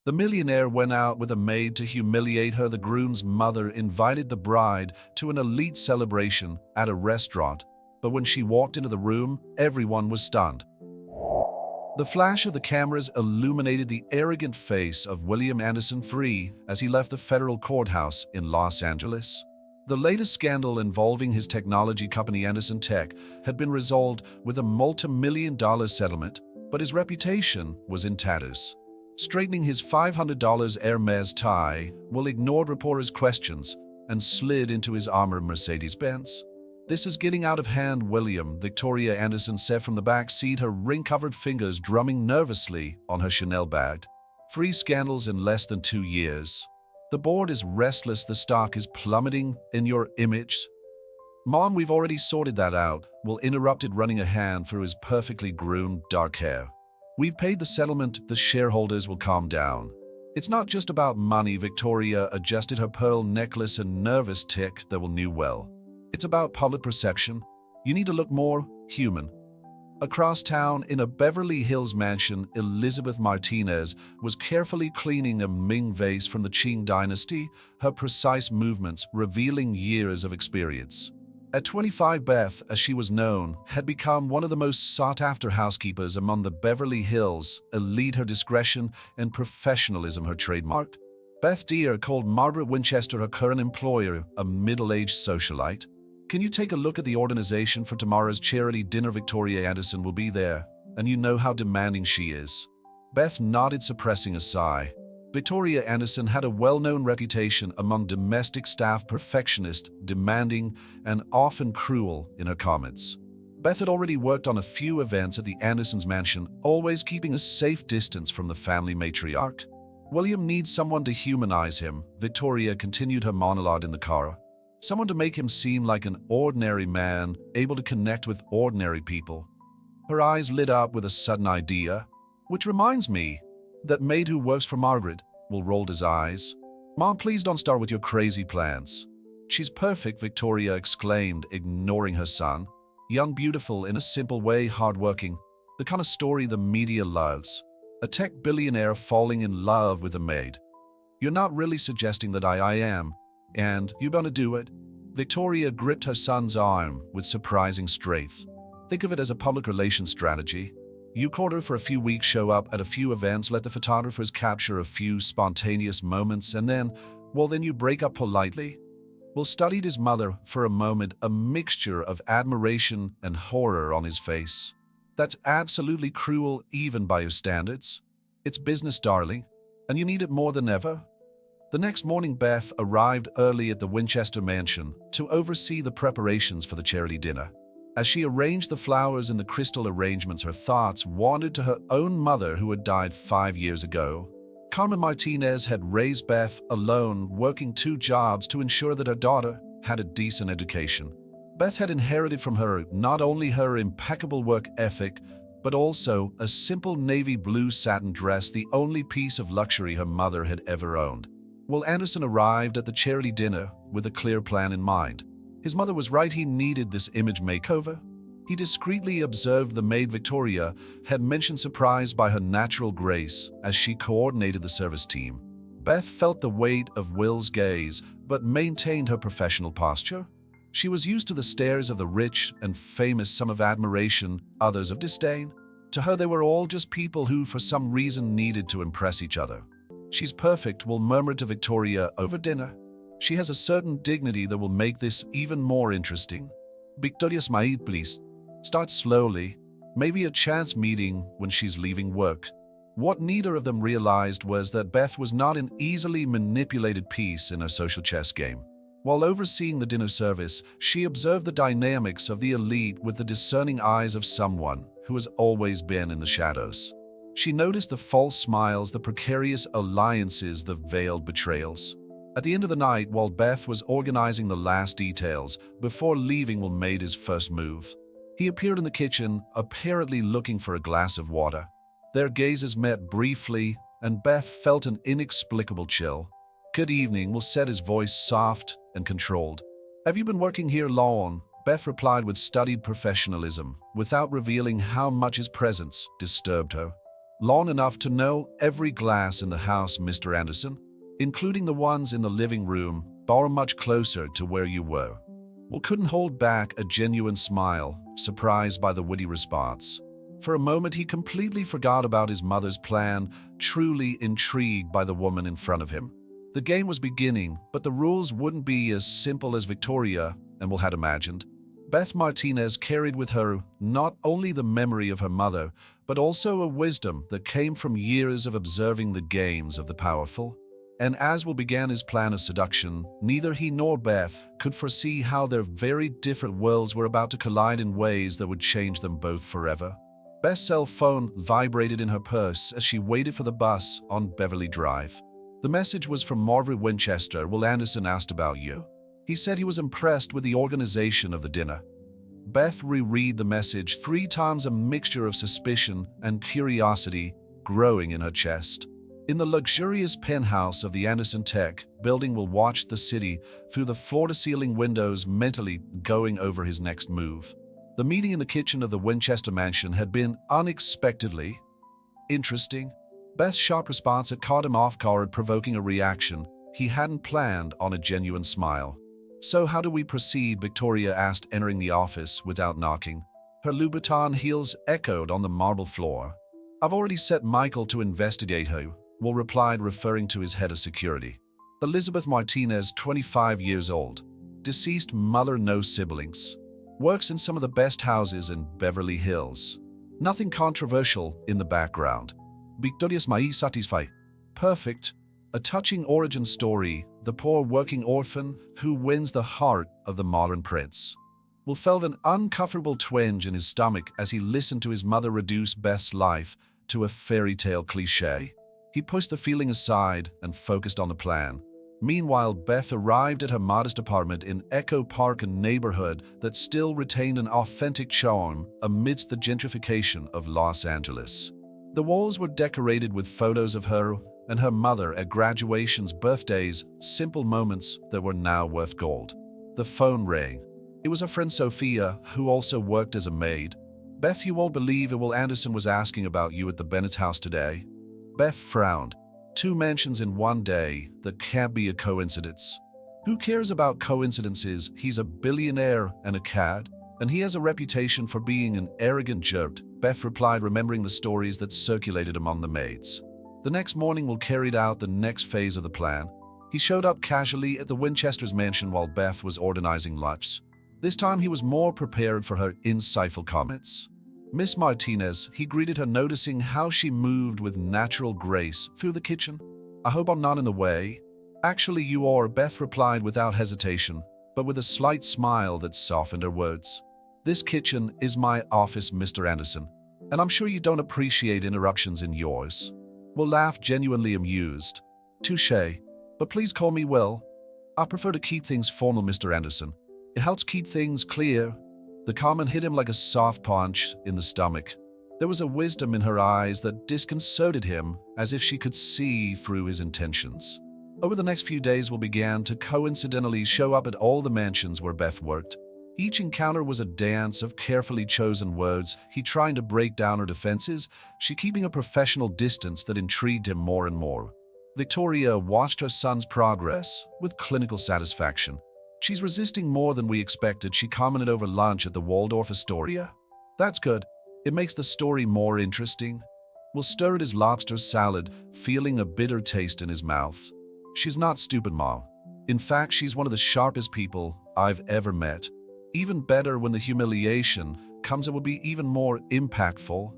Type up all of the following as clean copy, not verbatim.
The millionaire went out with a maid to humiliate her. The groom's mother invited the bride to an elite celebration at a restaurant, but when she walked into the room, everyone was stunned. The flash of the cameras illuminated the arrogant face of William Anderson Free as he left the federal courthouse in Los Angeles. The latest scandal involving his technology company Anderson Tech had been resolved with a multi-million-dollar settlement, but his reputation was in tatters. Straightening his $500 Hermes tie, Will ignored reporters' questions and slid into his armored Mercedes-Benz. "This is getting out of hand, William," Victoria Anderson said from the back seat, her ring-covered fingers drumming nervously on her Chanel bag. "Free scandals in less than 2 years. The board is restless, the stock is plummeting in your image." "Mom, we've already sorted that out," Will interrupted, running a hand through his perfectly groomed dark hair. "We've paid the settlement, the shareholders will calm down." "It's not just about money," Victoria adjusted her pearl necklace and nervous tick that Will knew well. "It's about public perception. You need to look more human." Across town, in a Beverly Hills mansion, Elizabeth Martinez was carefully cleaning a Ming vase from the Qing dynasty, her precise movements revealing years of experience. At 25, Beth, as she was known, had become one of the most sought-after housekeepers among the Beverly Hills elite, her discretion and professionalism her trademark. Beth Deere called Margaret Winchester, her current employer, a middle-aged socialite. "Can you take a look at the organization for tomorrow's charity dinner? Victoria Anderson will be there, and you know how demanding she is." Beth nodded, suppressing a sigh. Victoria Anderson had a well-known reputation among domestic staff: perfectionist, demanding, and often cruel in her comments. Beth had already worked on a few events at the Andersons' mansion, always keeping a safe distance from the family matriarch. "William needs someone to humanize him," Victoria continued her monologue in the car. "Someone to make him seem like an ordinary man, able to connect with ordinary people." Her eyes lit up with a sudden idea. "Which reminds me, that maid who works for Margaret," Will rolled his eyes. "Mom, please don't start with your crazy plans." "She's perfect," Victoria exclaimed, ignoring her son. "Young, beautiful, in a simple way, hardworking. The kind of story the media loves. A tech billionaire falling in love with a maid. You're not really suggesting that I am, and you're gonna do it?" Victoria gripped her son's arm with surprising strength. "Think of it as a public relations strategy. You court her for a few weeks, show up at a few events, let the photographers capture a few spontaneous moments, and then you break up politely." Will studied his mother for a moment, a mixture of admiration and horror on his face. "That's absolutely cruel, even by your standards. It's business, darling, and you need it more than ever." The next morning, Beth arrived early at the Winchester mansion to oversee the preparations for the charity dinner. As she arranged the flowers in the crystal arrangements, her thoughts wandered to her own mother, who had died 5 years ago. Carmen Martinez had raised Beth alone, working 2 jobs to ensure that her daughter had a decent education. Beth had inherited from her not only her impeccable work ethic, but also a simple navy blue satin dress, the only piece of luxury her mother had ever owned. Will Anderson arrived at the charity dinner with a clear plan in mind. His mother was right, he needed this image makeover. He discreetly observed the maid Victoria had mentioned, surprised by her natural grace as she coordinated the service team. Beth felt the weight of Will's gaze, but maintained her professional posture. She was used to the stares of the rich and famous, some of admiration, others of disdain. To her, they were all just people who, for some reason, needed to impress each other. "She's perfect," Will murmured to Victoria over dinner. "She has a certain dignity that will make this even more interesting." "Victoria, smile, please. Start slowly. Maybe a chance meeting when she's leaving work." What neither of them realized was that Beth was not an easily manipulated piece in her social chess game. While overseeing the dinner service, she observed the dynamics of the elite with the discerning eyes of someone who has always been in the shadows. She noticed the false smiles, the precarious alliances, the veiled betrayals. At the end of the night, while Beth was organizing the last details, before leaving, Will made his first move. He appeared in the kitchen, apparently looking for a glass of water. Their gazes met briefly, and Beth felt an inexplicable chill. "Good evening," Will said, his voice soft and controlled. "Have you been working here long?" Beth replied with studied professionalism, without revealing how much his presence disturbed her. Long enough to know every glass in the house, Mr. Anderson, including the ones in the living room, are much closer to where you were. Will couldn't hold back a genuine smile, surprised by the witty response. For a moment he completely forgot about his mother's plan, truly intrigued by the woman in front of him. The game was beginning, but the rules wouldn't be as simple as Victoria and Will had imagined. Beth Martinez carried with her not only the memory of her mother, but also a wisdom that came from years of observing the games of the powerful. And as Will began his plan of seduction, neither he nor Beth could foresee how their very different worlds were about to collide in ways that would change them both forever. Beth's cell phone vibrated in her purse as she waited for the bus on Beverly Drive. The message was from Margaret Winchester. Will Anderson asked about you. He said he was impressed with the organization of the dinner. Beth reread the message 3 times, a mixture of suspicion and curiosity growing in her chest. In the luxurious penthouse of the Anderson Tech building, Will watched the city through the floor-to-ceiling windows, mentally going over his next move. The meeting in the kitchen of the Winchester mansion had been unexpectedly interesting. Beth's sharp response had caught him off guard, provoking a reaction he hadn't planned on, a genuine smile. "So how do we proceed?" Victoria asked, entering the office without knocking. Her Louboutin heels echoed on the marble floor. "I've already set Michael to investigate her," Will replied, referring to his head of security. Elizabeth Martinez, 25 years old. Deceased mother, no siblings. Works in some of the best houses in Beverly Hills. Nothing controversial in the background. Victoria's mai satisfy. Perfect. A touching origin story, the poor working orphan who wins the heart of the modern prince. Will felt an uncomfortable twinge in his stomach as he listened to his mother reduce Beth's life to a fairy tale cliché. He pushed the feeling aside and focused on the plan. Meanwhile, Beth arrived at her modest apartment in Echo Park, a neighborhood that still retained an authentic charm amidst the gentrification of Los Angeles. The walls were decorated with photos of her and her mother at graduations, birthdays, simple moments that were now worth gold. The phone rang. It was her friend Sophia, who also worked as a maid. "Beth, you won't believe it. Will Anderson was asking about you at the Bennett's house today." Beth frowned. 2 mentions in one day, that can't be a coincidence. Who cares about coincidences? He's a billionaire and a cad, and he has a reputation for being an arrogant jerk, Beth replied, remembering the stories that circulated among the maids. The next morning, Will carried out the next phase of the plan. He showed up casually at the Winchester's mansion while Beth was organizing lunch. This time he was more prepared for her insightful comments. "Miss Martinez," he greeted her, noticing how she moved with natural grace through the kitchen. "I hope I'm not in the way." "Actually, you are," Beth replied without hesitation, but with a slight smile that softened her words. "This kitchen is my office, Mr. Anderson, and I'm sure you don't appreciate interruptions in yours." Will laughed, genuinely amused. "Touché, but please call me Will. I prefer to keep things formal, Mr. Anderson. It helps keep things clear." The comment hit him like a soft punch in the stomach. There was a wisdom in her eyes that disconcerted him, as if she could see through his intentions. Over the next few days, Will began to coincidentally show up at all the mansions where Beth worked. Each encounter was a dance of carefully chosen words, he trying to break down her defenses, she keeping a professional distance that intrigued him more and more. Victoria watched her son's progress with clinical satisfaction. "She's resisting more than we expected," she commented over lunch at the Waldorf Astoria. "That's good. It makes the story more interesting." Will stirred his lobster salad, feeling a bitter taste in his mouth. "She's not stupid, Mom. In fact, she's one of the sharpest people I've ever met. Even better, when the humiliation comes, it will be even more impactful."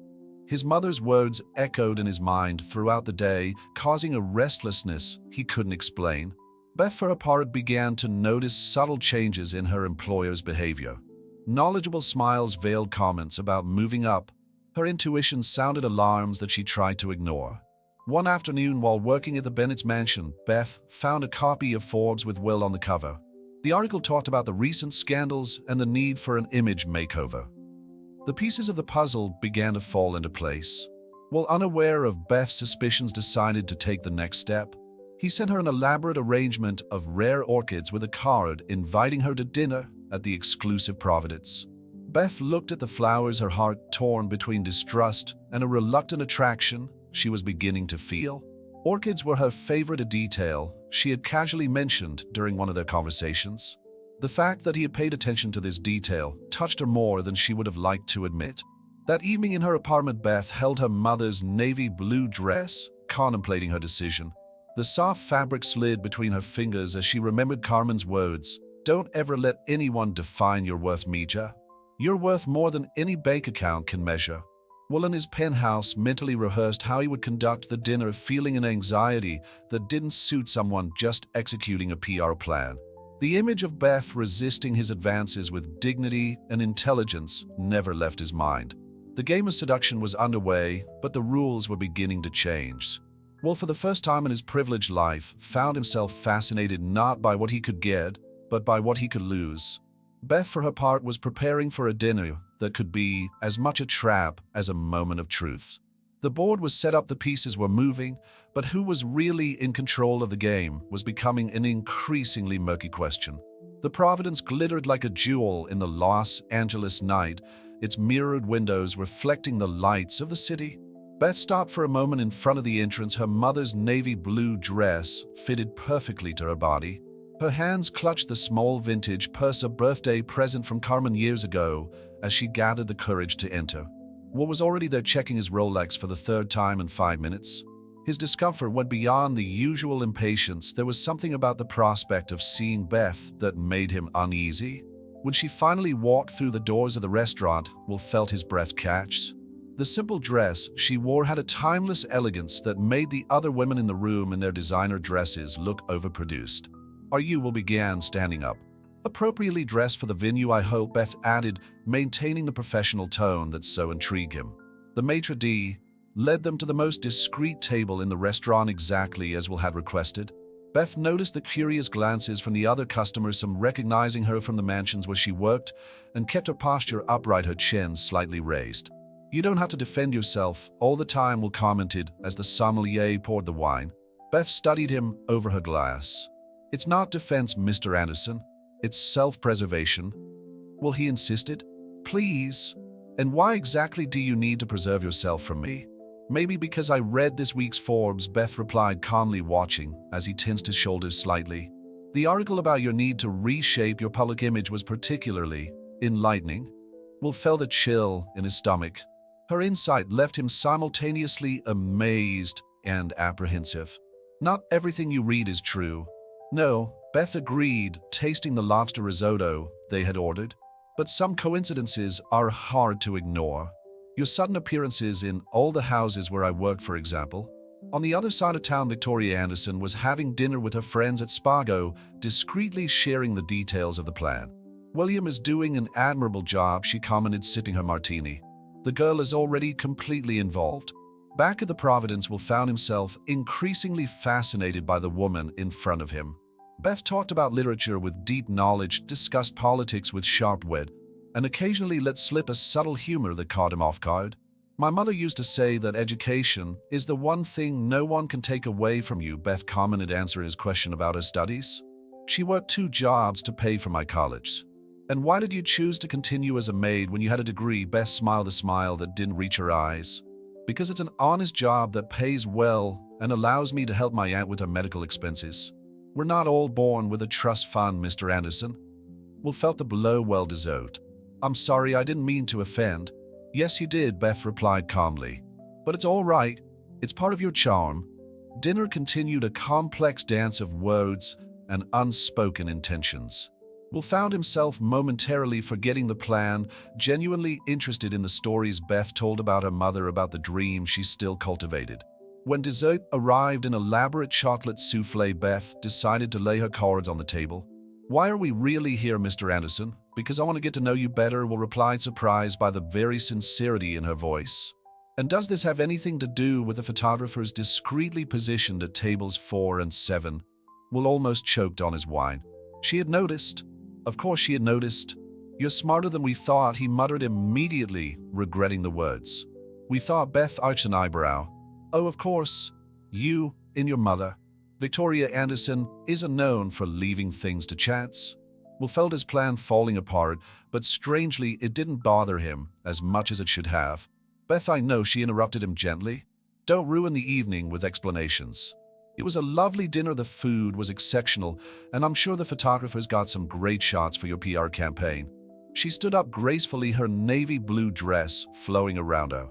His mother's words echoed in his mind throughout the day, causing a restlessness he couldn't explain. Beth, for her part, began to notice subtle changes in her employer's behavior. Knowledgeable smiles veiled comments about moving up. Her intuition sounded alarms that she tried to ignore. One afternoon, while working at the Bennett's mansion, Beth found a copy of Forbes with Will on the cover. The article talked about the recent scandals and the need for an image makeover. The pieces of the puzzle began to fall into place. Will, unaware of Beth's suspicions, decided to take the next step. He sent her an elaborate arrangement of rare orchids with a card inviting her to dinner at the exclusive Providence. Beth looked at the flowers, her heart torn between distrust and a reluctant attraction she was beginning to feel. Orchids were her favorite, a detail she had casually mentioned during one of their conversations. The fact that he had paid attention to this detail touched her more than she would have liked to admit. That evening in her apartment, Beth held her mother's navy blue dress, contemplating her decision. The soft fabric slid between her fingers as she remembered Carmen's words, "Don't ever let anyone define your worth, Mija. You're worth more than any bank account can measure." While in his penthouse, mentally rehearsed how he would conduct the dinner, feeling an anxiety that didn't suit someone just executing a PR plan. The image of Beth resisting his advances with dignity and intelligence never left his mind. The game of seduction was underway, but the rules were beginning to change. Will, for the first time in his privileged life, found himself fascinated not by what he could get, but by what he could lose. Beth, for her part, was preparing for a dinner that could be as much a trap as a moment of truth. The board was set up, the pieces were moving, but who was really in control of the game was becoming an increasingly murky question. The Providence glittered like a jewel in the Los Angeles night, its mirrored windows reflecting the lights of the city. Beth stopped for a moment in front of the entrance. Her mother's navy blue dress fitted perfectly to her body. Her hands clutched the small vintage purse, a birthday present from Carmen years ago, as she gathered the courage to enter. Will was already there, checking his Rolex for the third time in 5 minutes. His discomfort went beyond the usual impatience. There was something about the prospect of seeing Beth that made him uneasy. When she finally walked through the doors of the restaurant, Will felt his breath catch. The simple dress she wore had a timeless elegance that made the other women in the room in their designer dresses look overproduced. Will began standing up. "Appropriately dressed for the venue, I hope," Beth added, maintaining the professional tone that so intrigued him. The maitre d' led them to the most discreet table in the restaurant, exactly as Will had requested. Beth noticed the curious glances from the other customers, some recognizing her from the mansions where she worked, and kept her posture upright, her chin slightly raised. "You don't have to defend yourself all the time," Will commented as the sommelier poured the wine. Beth studied him over her glass. "It's not defense, Mr. Anderson. It's self-preservation." Will, he insisted. "Please. And why exactly do you need to preserve yourself from me?" "Maybe because I read this week's Forbes," Beth replied, calmly watching as he tensed his shoulders slightly. "The article about your need to reshape your public image was particularly enlightening." Will felt a chill in his stomach. Her insight left him simultaneously amazed and apprehensive. "Not everything you read is true." "No," Beth agreed, tasting the lobster risotto they had ordered. "But some coincidences are hard to ignore. Your sudden appearances in all the houses where I work, for example." On the other side of town, Victoria Anderson was having dinner with her friends at Spago, discreetly sharing the details of the plan. "William is doing an admirable job," she commented, sipping her martini. "The girl is already completely involved." Back at the Providence, Will found himself increasingly fascinated by the woman in front of him. Beth talked about literature with deep knowledge, discussed politics with sharp wit, and occasionally let slip a subtle humor that caught him off guard. "My mother used to say that education is the one thing no one can take away from you," Beth commented, answering his question about her studies. "She worked 2 jobs to pay for my college." "And why did you choose to continue as a maid when you had a degree?" Beth smiled a smile that didn't reach her eyes. "Because it's an honest job that pays well and allows me to help my aunt with her medical expenses. We're not all born with a trust fund, Mr. Anderson." Will felt the blow well deserved. "I'm sorry, I didn't mean to offend." "Yes, you did," Beth replied calmly. "But it's all right. It's part of your charm." Dinner continued, a complex dance of words and unspoken intentions. Will found himself momentarily forgetting the plan, genuinely interested in the stories Beth told about her mother, about the dream she still cultivated. When dessert arrived, an elaborate chocolate souffle, Beth decided to lay her cards on the table. "Why are we really here, Mr. Anderson?" "Because I want to get to know you better," Will replied, surprised by the very sincerity in her voice. "And does this have anything to do with the photographers discreetly positioned at tables 4 and 7? Will almost choked on his wine. She had noticed. Of course she had noticed. "You're smarter than we thought," he muttered, immediately regretting the words. "We thought," Beth arched an eyebrow. "Oh, of course. You and your mother. Victoria Anderson isn't known for leaving things to chance." Will felt his plan falling apart, but strangely it didn't bother him as much as it should have. Beth, I know, she interrupted him gently. Don't ruin the evening with explanations. It was a lovely dinner, the food was exceptional, and I'm sure the photographers got some great shots for your PR campaign. She stood up gracefully, her navy blue dress flowing around her.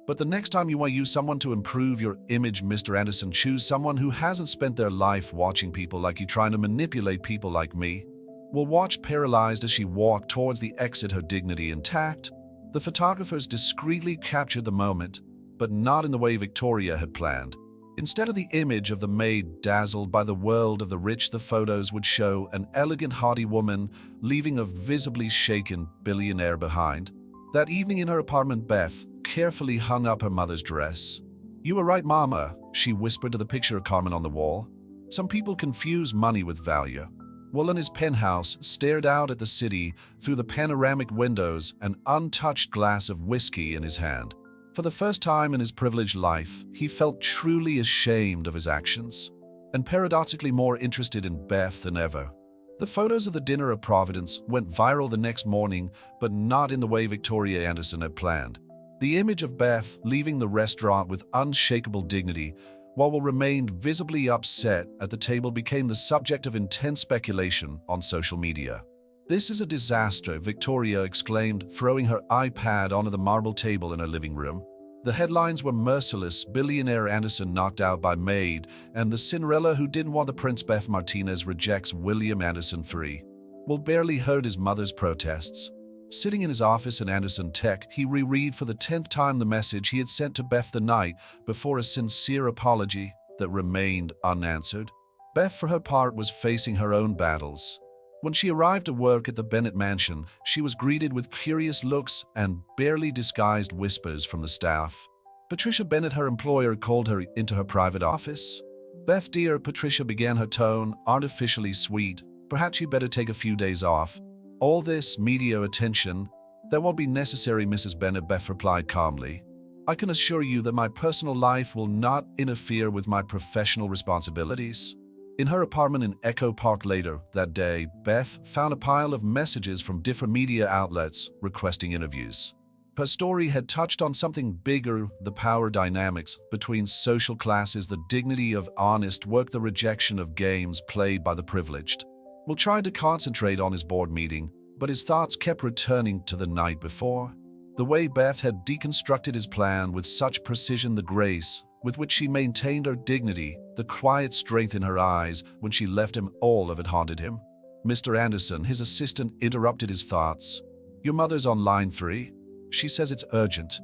But the next time you want to use someone to improve your image, Mr. Anderson, choose someone who hasn't spent their life watching people like you, trying to manipulate people like me. Will watched paralyzed as she walked towards the exit, her dignity intact. The photographers discreetly captured the moment, but not in the way Victoria had planned. Instead of the image of the maid dazzled by the world of the rich, the photos would show an elegant, haughty woman leaving a visibly shaken billionaire behind. That evening in her apartment, Beth carefully hung up her mother's dress. You were right, Mama, she whispered to the picture of Carmen on the wall. Some people confuse money with value. Will in his penthouse stared out at the city through the panoramic windows, an untouched glass of whiskey in his hand. For the first time in his privileged life, he felt truly ashamed of his actions, and paradoxically more interested in Beth than ever. The photos of the dinner at Providence went viral the next morning, but not in the way Victoria Anderson had planned. The image of Beth leaving the restaurant with unshakable dignity, while Will remained visibly upset at the table, became the subject of intense speculation on social media. This is a disaster, Victoria exclaimed, throwing her iPad onto the marble table in her living room. The headlines were merciless: Billionaire Anderson knocked out by Maid, and the Cinderella who didn't want the Prince, Beth Martinez rejects William Anderson free. Will barely heard his mother's protests. Sitting in his office in Anderson Tech, he reread for the 10th time the message he had sent to Beth the night before, a sincere apology that remained unanswered. Beth, for her part, was facing her own battles. When she arrived at work at the Bennett mansion, she was greeted with curious looks and barely disguised whispers from the staff. Patricia Bennett, her employer, called her into her private office. Beth, dear, Patricia began, her tone artificially sweet. Perhaps you better take a few days off. All this media attention, that won't be necessary, Mrs. Bennett, Beth replied calmly. I can assure you that my personal life will not interfere with my professional responsibilities. In her apartment in Echo Park later that day, Beth found a pile of messages from different media outlets requesting interviews. Her story had touched on something bigger: the power dynamics between social classes, the dignity of honest work, the rejection of games played by the privileged. Will tried to concentrate on his board meeting, but his thoughts kept returning to the night before. The way Beth had deconstructed his plan with such precision, the grace with which she maintained her dignity, the quiet strength in her eyes when she left him, all of it haunted him. Mr. Anderson, his assistant, interrupted his thoughts. Your mother's on line 3. She says it's urgent.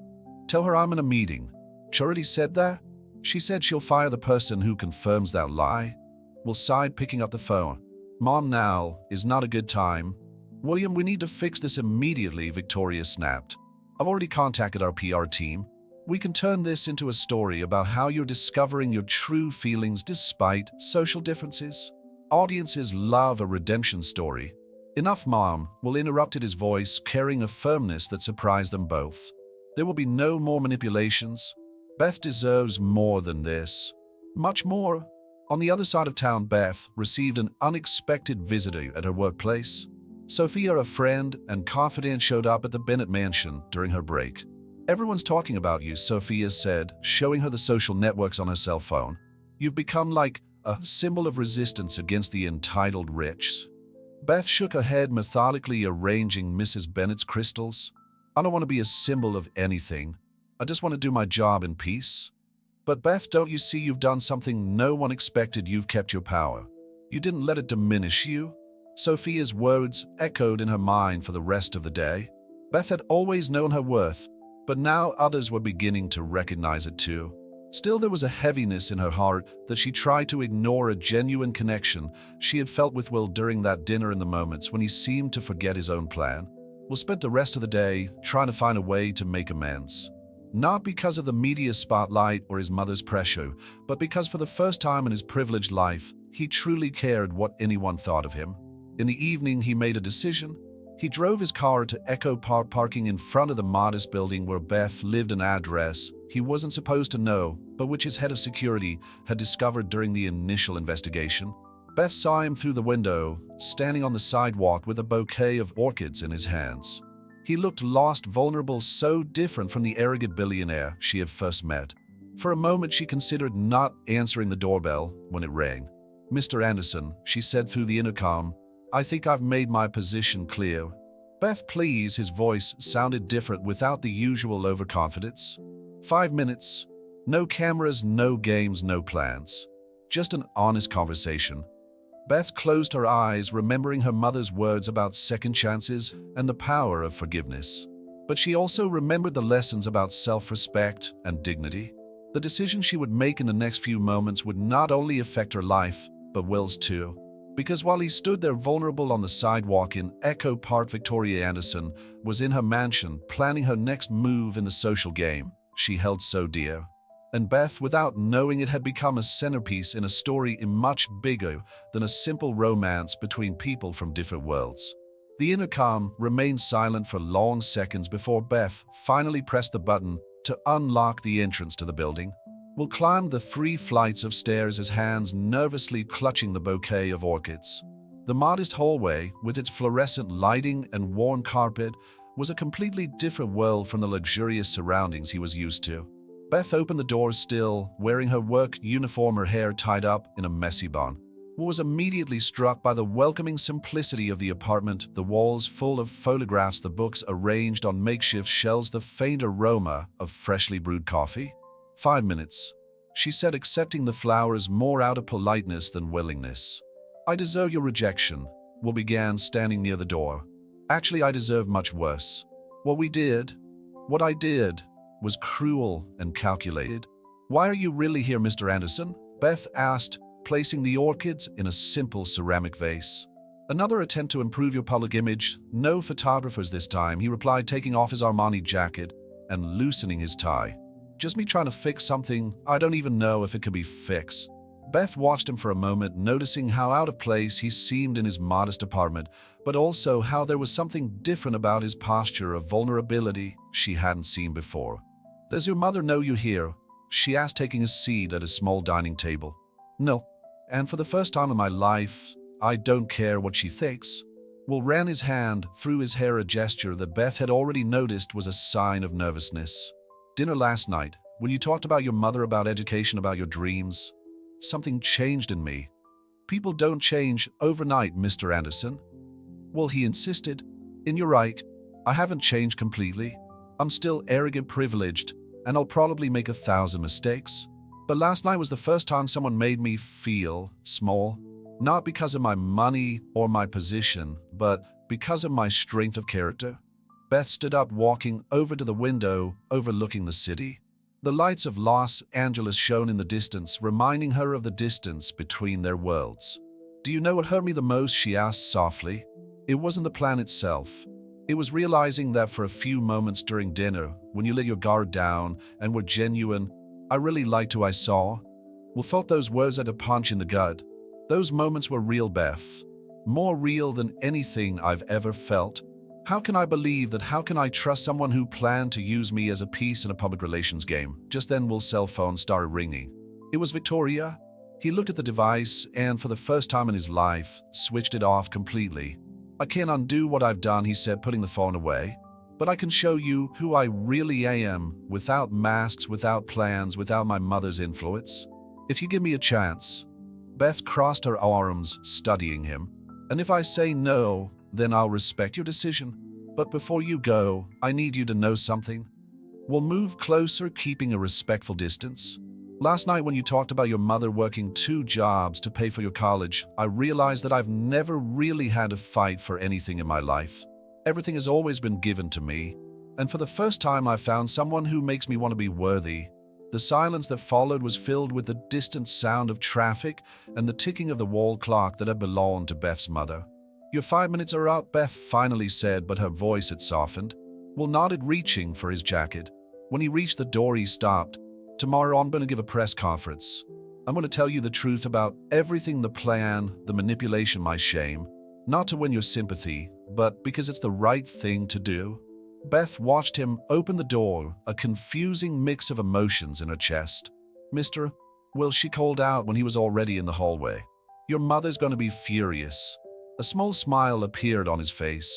Tell her I'm in a meeting. She already said that? She said she'll fire the person who confirms that lie. Will sighed, picking up the phone. Mom, now is not a good time. William, we need to fix this immediately, Victoria snapped. I've already contacted our PR team. We can turn this into a story about how you're discovering your true feelings despite social differences. Audiences love a redemption story. Enough, Mom, Will interrupted, his voice carrying a firmness that surprised them both. There will be no more manipulations. Beth deserves more than this. Much more. On the other side of town, Beth received an unexpected visitor at her workplace. Sophia, a friend and confidant, showed up at the Bennett mansion during her break. Everyone's talking about you, Sophia said, showing her the social networks on her cell phone. You've become like a symbol of resistance against the entitled rich. Beth shook her head, methodically arranging Mrs. Bennett's crystals. I don't want to be a symbol of anything. I just want to do my job in peace. But Beth, don't you see you've done something no one expected? You've kept your power. You didn't let it diminish you. Sophia's words echoed in her mind for the rest of the day. Beth had always known her worth, but now others were beginning to recognize it too. Still, there was a heaviness in her heart that she tried to ignore, a genuine connection she had felt with Will during that dinner, in the moments when he seemed to forget his own plan. Will spent the rest of the day trying to find a way to make amends. Not because of the media spotlight or his mother's pressure, but because for the first time in his privileged life, he truly cared what anyone thought of him. In the evening, he made a decision. He drove his car to Echo Park, parking in front of the modest building where Beth lived, an address he wasn't supposed to know, but which his head of security had discovered during the initial investigation. Beth saw him through the window, standing on the sidewalk with a bouquet of orchids in his hands. He looked lost, vulnerable, so different from the arrogant billionaire she had first met. For a moment she considered not answering the doorbell when it rang. "Mr. Anderson," she said through the intercom, "I think I've made my position clear." "Beth, please." His voice sounded different without the usual overconfidence. 5 minutes. No cameras, no games, no plans. Just an honest conversation. Beth closed her eyes, remembering her mother's words about second chances and the power of forgiveness. But she also remembered the lessons about self-respect and dignity. The decision she would make in the next few moments would not only affect her life, but Will's too. Because while he stood there vulnerable on the sidewalk in Echo Park, Victoria Anderson was in her mansion planning her next move in the social game she held so dear. And Beth, without knowing it, had become a centerpiece in a story much bigger than a simple romance between people from different worlds. The intercom remained silent for long seconds before Beth finally pressed the button to unlock the entrance to the building. Will climbed the 3 flights of stairs, his hands nervously clutching the bouquet of orchids. The modest hallway, with its fluorescent lighting and worn carpet, was a completely different world from the luxurious surroundings he was used to. Beth opened the door, still wearing her work uniform, her hair tied up in a messy bun. Was immediately struck by the welcoming simplicity of the apartment, the walls full of photographs, the books arranged on makeshift shelves, the faint aroma of freshly brewed coffee. 5 minutes, she said, accepting the flowers more out of politeness than willingness. "I deserve your rejection," Will began, standing near the door. "Actually, I deserve much worse. What I did, was cruel and calculated." "Why are you really here, Mr. Anderson?" Beth asked, placing the orchids in a simple ceramic vase. "Another attempt to improve your public image. No photographers this time," he replied, taking off his Armani jacket and loosening his tie. "Just me trying to fix something I don't even know if it could be fixed." Beth watched him for a moment, noticing how out of place he seemed in his modest apartment, but also how there was something different about his posture of vulnerability she hadn't seen before. "Does your mother know you're here?" she asked, taking a seat at a small dining table. "No. And for the first time in my life, I don't care what she thinks." Will ran his hand through his hair, a gesture that Beth had already noticed was a sign of nervousness. "Dinner last night, when you talked about your mother, about education, about your dreams, something changed in me." "People don't change overnight, Mr. Anderson." "Well," he insisted, "and you're right, I haven't changed completely. I'm still arrogant, privileged, and I'll probably make 1,000 mistakes. But last night was the first time someone made me feel small, not because of my money or my position, but because of my strength of character." Beth stood up, walking over to the window overlooking the city. The lights of Los Angeles shone in the distance, reminding her of the distance between their worlds. "Do you know what hurt me the most?" she asked softly. "It wasn't the plan itself. It was realizing that for a few moments during dinner, when you let your guard down and were genuine, I really liked who I saw." Will felt those words like a punch in the gut. Those moments were real, Beth. More real than anything I've ever felt. How can I believe that? How can I trust someone who planned to use me as a piece in a public relations game? Just then Will's cell phone started ringing. It was Victoria. He looked at the device and, for the first time in his life, switched it off completely. "I can't undo what I've done," he said, putting the phone away. "But I can show you who I really am, without masks, without plans, without my mother's influence. If you give me a chance." Beth crossed her arms, studying him. "And if I say no, then I'll respect your decision. But before you go, I need you to know something." We'll move closer, keeping a respectful distance. "Last night when you talked about your mother working 2 jobs to pay for your college, I realized that I've never really had to fight for anything in my life. Everything has always been given to me. And for the first time, I found someone who makes me want to be worthy." The silence that followed was filled with the distant sound of traffic and the ticking of the wall clock that had belonged to Beth's mother. "Your 5 minutes are up," Beth finally said, but her voice had softened. Will nodded, reaching for his jacket. When he reached the door, he stopped. "Tomorrow I'm going to give a press conference. I'm going to tell you the truth about everything, the plan, the manipulation, my shame. Not to win your sympathy, but because it's the right thing to do." Beth watched him open the door, a confusing mix of emotions in her chest. "Mr. Will," she called out when he was already in the hallway. Your mother's gonna be furious." A small smile appeared on his face.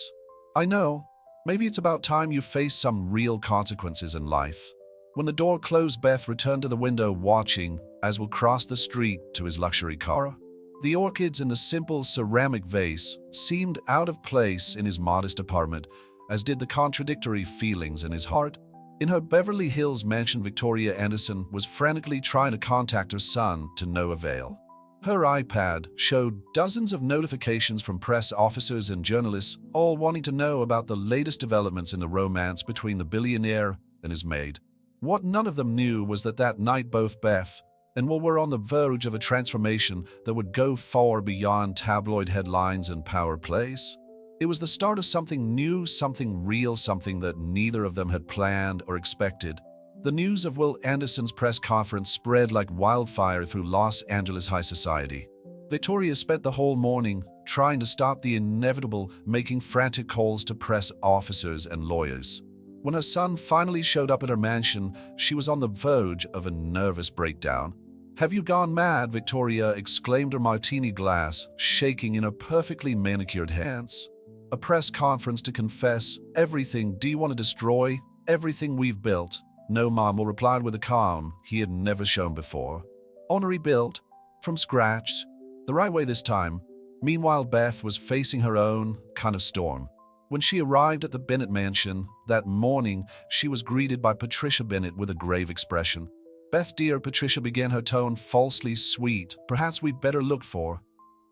"I know. Maybe it's about time you face some real consequences in life." When the door closed, Beth returned to the window, watching as Will crossed the street to his luxury car. The orchids in the simple ceramic vase seemed out of place in his modest apartment, as did the contradictory feelings in his heart. In her Beverly Hills mansion, Victoria Anderson was frantically trying to contact her son to no avail. Her iPad showed dozens of notifications from press officers and journalists, all wanting to know about the latest developments in the romance between the billionaire and his maid. What none of them knew was that night both Beth and Will were on the verge of a transformation that would go far beyond tabloid headlines and power plays. It was the start of something new, something real, something that neither of them had planned or expected. The news of Will Anderson's press conference spread like wildfire through Los Angeles high society. Victoria spent the whole morning trying to stop the inevitable, making frantic calls to press officers and lawyers. When her son finally showed up at her mansion, she was on the verge of a nervous breakdown. "Have you gone mad?" Victoria exclaimed, her martini glass shaking in her perfectly manicured hands. "A press conference to confess everything? Do you want to destroy everything we've built?" "No, Mom," Will replied with a calm he had never shown before. "On a rebuild? From scratch? The right way this time." Meanwhile, Beth was facing her own kind of storm. When she arrived at the Bennett mansion that morning, she was greeted by Patricia Bennett with a grave expression. "Beth, dear," Patricia began, her tone falsely sweet, "perhaps we'd better look for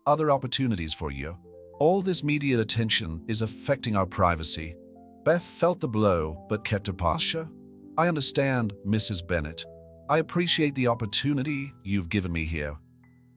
other opportunities for you. All this media attention is affecting our privacy." Beth felt the blow, but kept her posture. "I understand, Mrs. Bennett. I appreciate the opportunity you've given me here."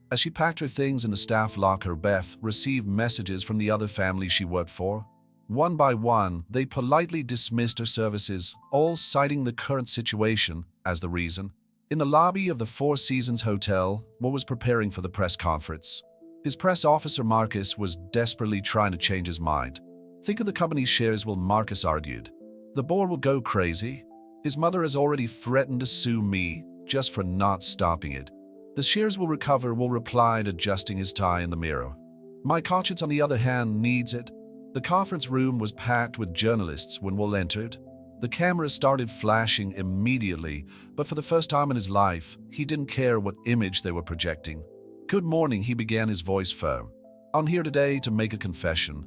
As she packed her things in the staff locker, Beth received messages from the other families she worked for. One by one, they politely dismissed her services, all citing the current situation as the reason. In the lobby of the Four Seasons Hotel, Will was preparing for the press conference. His press officer, Marcus, was desperately trying to change his mind. "Think of the company's shares," Will, Marcus argued. "The board will go crazy. His mother has already threatened to sue me just for not stopping it." "The shares will recover," Will replied, adjusting his tie in the mirror. "My conscience, on the other hand, needs it." The conference room was packed with journalists when Will entered. The cameras started flashing immediately, but for the first time in his life, he didn't care what image they were projecting. "Good morning," he began, his voice firm. "I'm here today to make a confession."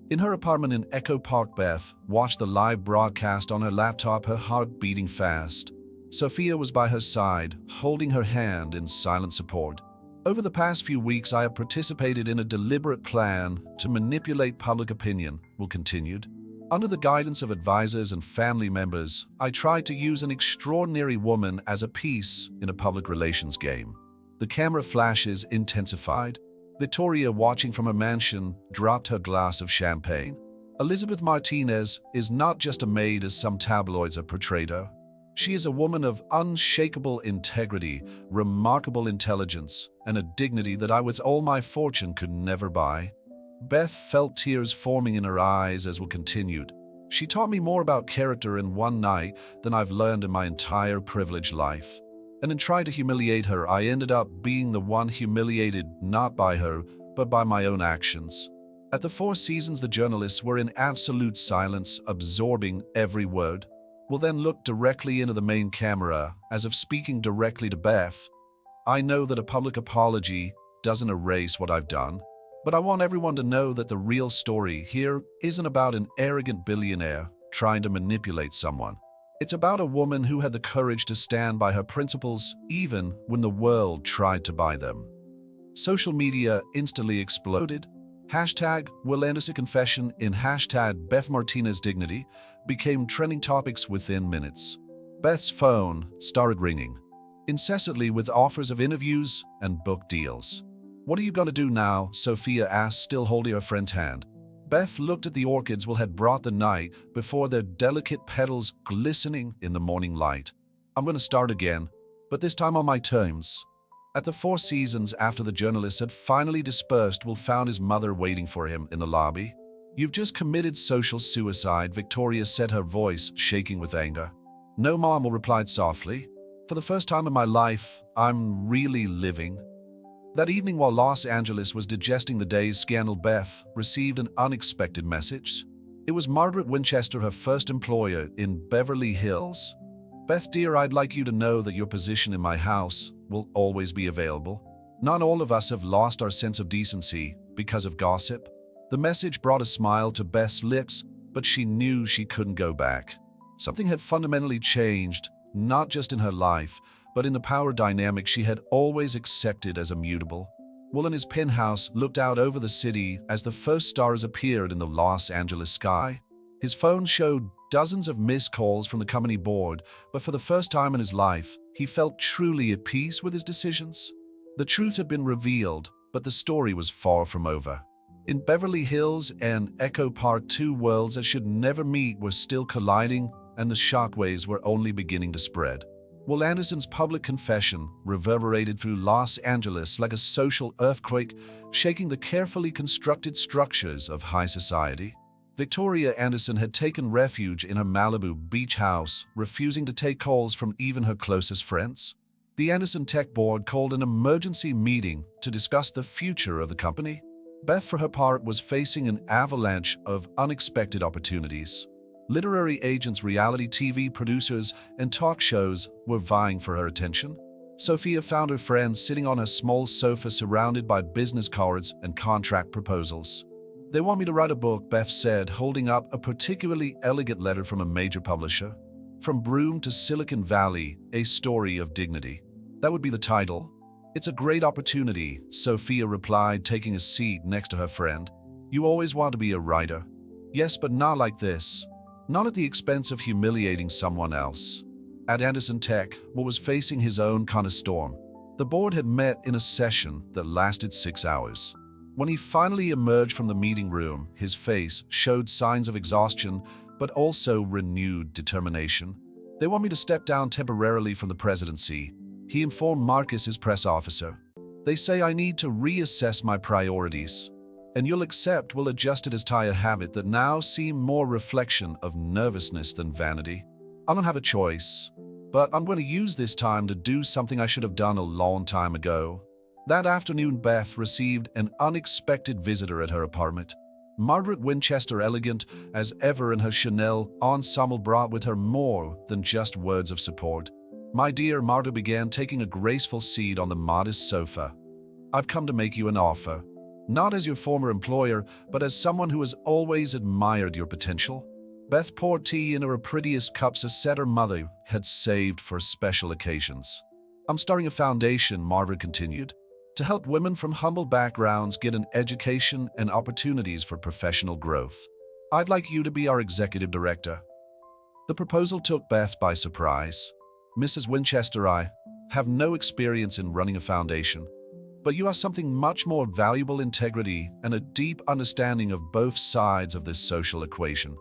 In her apartment in Echo Park, Beth watched the live broadcast on her laptop, her heart beating fast. Sophia was by her side, holding her hand in silent support. "Over the past few weeks, I have participated in a deliberate plan to manipulate public opinion," Will continued. "Under the guidance of advisors and family members, I tried to use an extraordinary woman as a piece in a public relations game." The camera flashes intensified. Victoria, watching from her mansion, dropped her glass of champagne. "Elizabeth Martinez is not just a maid as some tabloids have portrayed her. She is a woman of unshakable integrity, remarkable intelligence, and a dignity that I, with all my fortune, could never buy." Beth felt tears forming in her eyes as Will continued. "She taught me more about character in one night than I've learned in my entire privileged life. And in trying to humiliate her, I ended up being the one humiliated, not by her, but by my own actions." At the Four Seasons, the journalists were in absolute silence, absorbing every word. Will then looked directly into the main camera, as if speaking directly to Beth. "I know that a public apology doesn't erase what I've done, but I want everyone to know that the real story here isn't about an arrogant billionaire trying to manipulate someone. It's about a woman who had the courage to stand by her principles even when the world tried to buy them." Social media instantly exploded. Hashtag Will Anderson confession in hashtag Beth Martinez dignity became trending topics within minutes. Beth's phone started ringing incessantly with offers of interviews and book deals. "What are you going to do now?" Sophia asked, still holding her friend's hand. Beth looked at the orchids Will had brought the night before, their delicate petals glistening in the morning light. "I'm going to start again, but this time on my terms." At the Four Seasons, after the journalists had finally dispersed, Will found his mother waiting for him in the lobby. "You've just committed social suicide," Victoria said, her voice shaking with anger. "No, Mom," Will replied softly. "For the first time in my life, I'm really living." That evening, while Los Angeles was digesting the day's scandal, Beth received an unexpected message. It was Margaret Winchester, her first employer in Beverly Hills. "Beth, dear, I'd like you to know that your position in my house will always be available. Not all of us have lost our sense of decency because of gossip." The message brought a smile to Beth's lips, but she knew she couldn't go back. Something had fundamentally changed, not just in her life, but in the power dynamic she had always accepted as immutable. Will in his penthouse looked out over the city as the first stars appeared in the Los Angeles sky. His phone showed dozens of missed calls from the company board, but for the first time in his life, he felt truly at peace with his decisions. The truth had been revealed, but the story was far from over. In Beverly Hills and Echo Park, two worlds that should never meet were still colliding, and the shockwaves were only beginning to spread. Will Anderson's public confession reverberated through Los Angeles like a social earthquake, shaking the carefully constructed structures of high society. Victoria Anderson had taken refuge in her Malibu beach house, refusing to take calls from even her closest friends. The Anderson Tech Board called an emergency meeting to discuss the future of the company. Beth, for her part, was facing an avalanche of unexpected opportunities. Literary agents, reality TV producers, and talk shows were vying for her attention. Sophia found her friends sitting on a small sofa surrounded by business cards and contract proposals. "They want me to write a book," Beth said, holding up a particularly elegant letter from a major publisher. "From Broome to Silicon Valley, a story of dignity." That would be the title. "It's a great opportunity," Sophia replied, taking a seat next to her friend. "You always want to be a writer." "Yes, but not like this. Not at the expense of humiliating someone else." At Anderson Tech, Will was facing his own kind of storm. The board had met in a session that lasted 6 hours. When he finally emerged from the meeting room, his face showed signs of exhaustion, but also renewed determination. "They want me to step down temporarily from the presidency," he informed Marcus, his press officer. "They say I need to reassess my priorities. And you'll accept Will adjusted his tie, a habit that now seemed more reflection of nervousness than vanity. "I don't have a choice, but I'm going to use this time to do something I should have done a long time ago." That afternoon, Beth received an unexpected visitor at her apartment. Margaret Winchester, elegant as ever in her Chanel ensemble, brought with her more than just words of support. "My dear," Margaret began, taking a graceful seat on the modest sofa, "I've come to make you an offer. Not as your former employer, but as someone who has always admired your potential." Beth poured tea into her prettiest cups, a set her mother had saved for special occasions. "I'm starting a foundation," Margaret continued, "to help women from humble backgrounds get an education and opportunities for professional growth. I'd like you to be our executive director." The proposal took Beth by surprise. "Mrs. Winchester, I have no experience in running a foundation. But you have something much more valuable: integrity and a deep understanding of both sides of this social equation."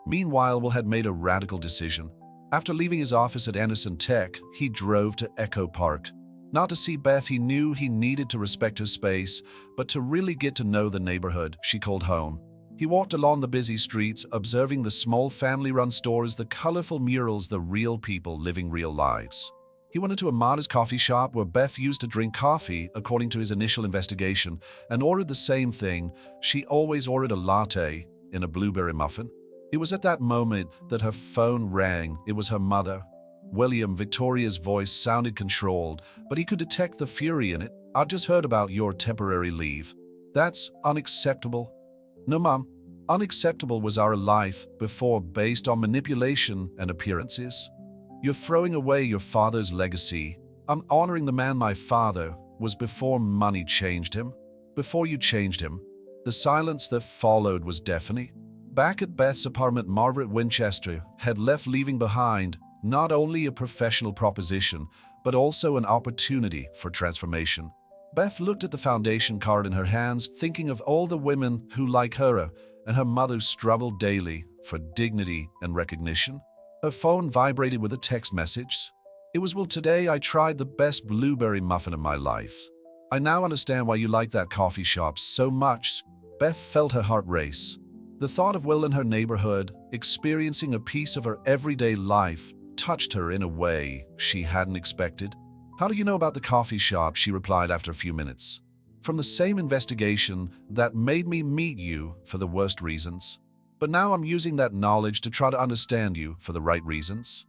Meanwhile, Will had made a radical decision. After leaving his office at Anderson Tech, he drove to Echo Park. Not to see Beth, he knew he needed to respect her space, but to really get to know the neighborhood she called home. He walked along the busy streets, observing the small family-run stores, the colorful murals, the real people living real lives. He went into a modest coffee shop where Beth used to drink coffee, according to his initial investigation, and ordered the same thing. She always ordered a latte in a blueberry muffin. It was at that moment that her phone rang. It was her mother. "William," Victoria's voice sounded controlled, but he could detect the fury in it. "I've just heard about your temporary leave." "That's unacceptable." "No, Mom. Unacceptable was our life before, based on manipulation and appearances. You're throwing away your father's legacy. I'm honoring the man my father was before money changed him. Before you changed him." The silence that followed was deafening. Back at Beth's apartment, Margaret Winchester had left, leaving behind not only a professional proposition, but also an opportunity for transformation. Beth looked at the foundation card in her hands, thinking of all the women who, like her and her mother, struggled daily for dignity and recognition. Her phone vibrated with a text message. It was Will. "Today I tried the best blueberry muffin of my life. I now understand why you like that coffee shop so much." Beth felt her heart race. The thought of Will in her neighborhood, experiencing a piece of her everyday life, touched her in a way she hadn't expected. How do you know about the coffee shop? She replied after a few minutes. From the same investigation that made me meet you for the worst reasons. But now I'm using that knowledge to try to understand you for the right reasons.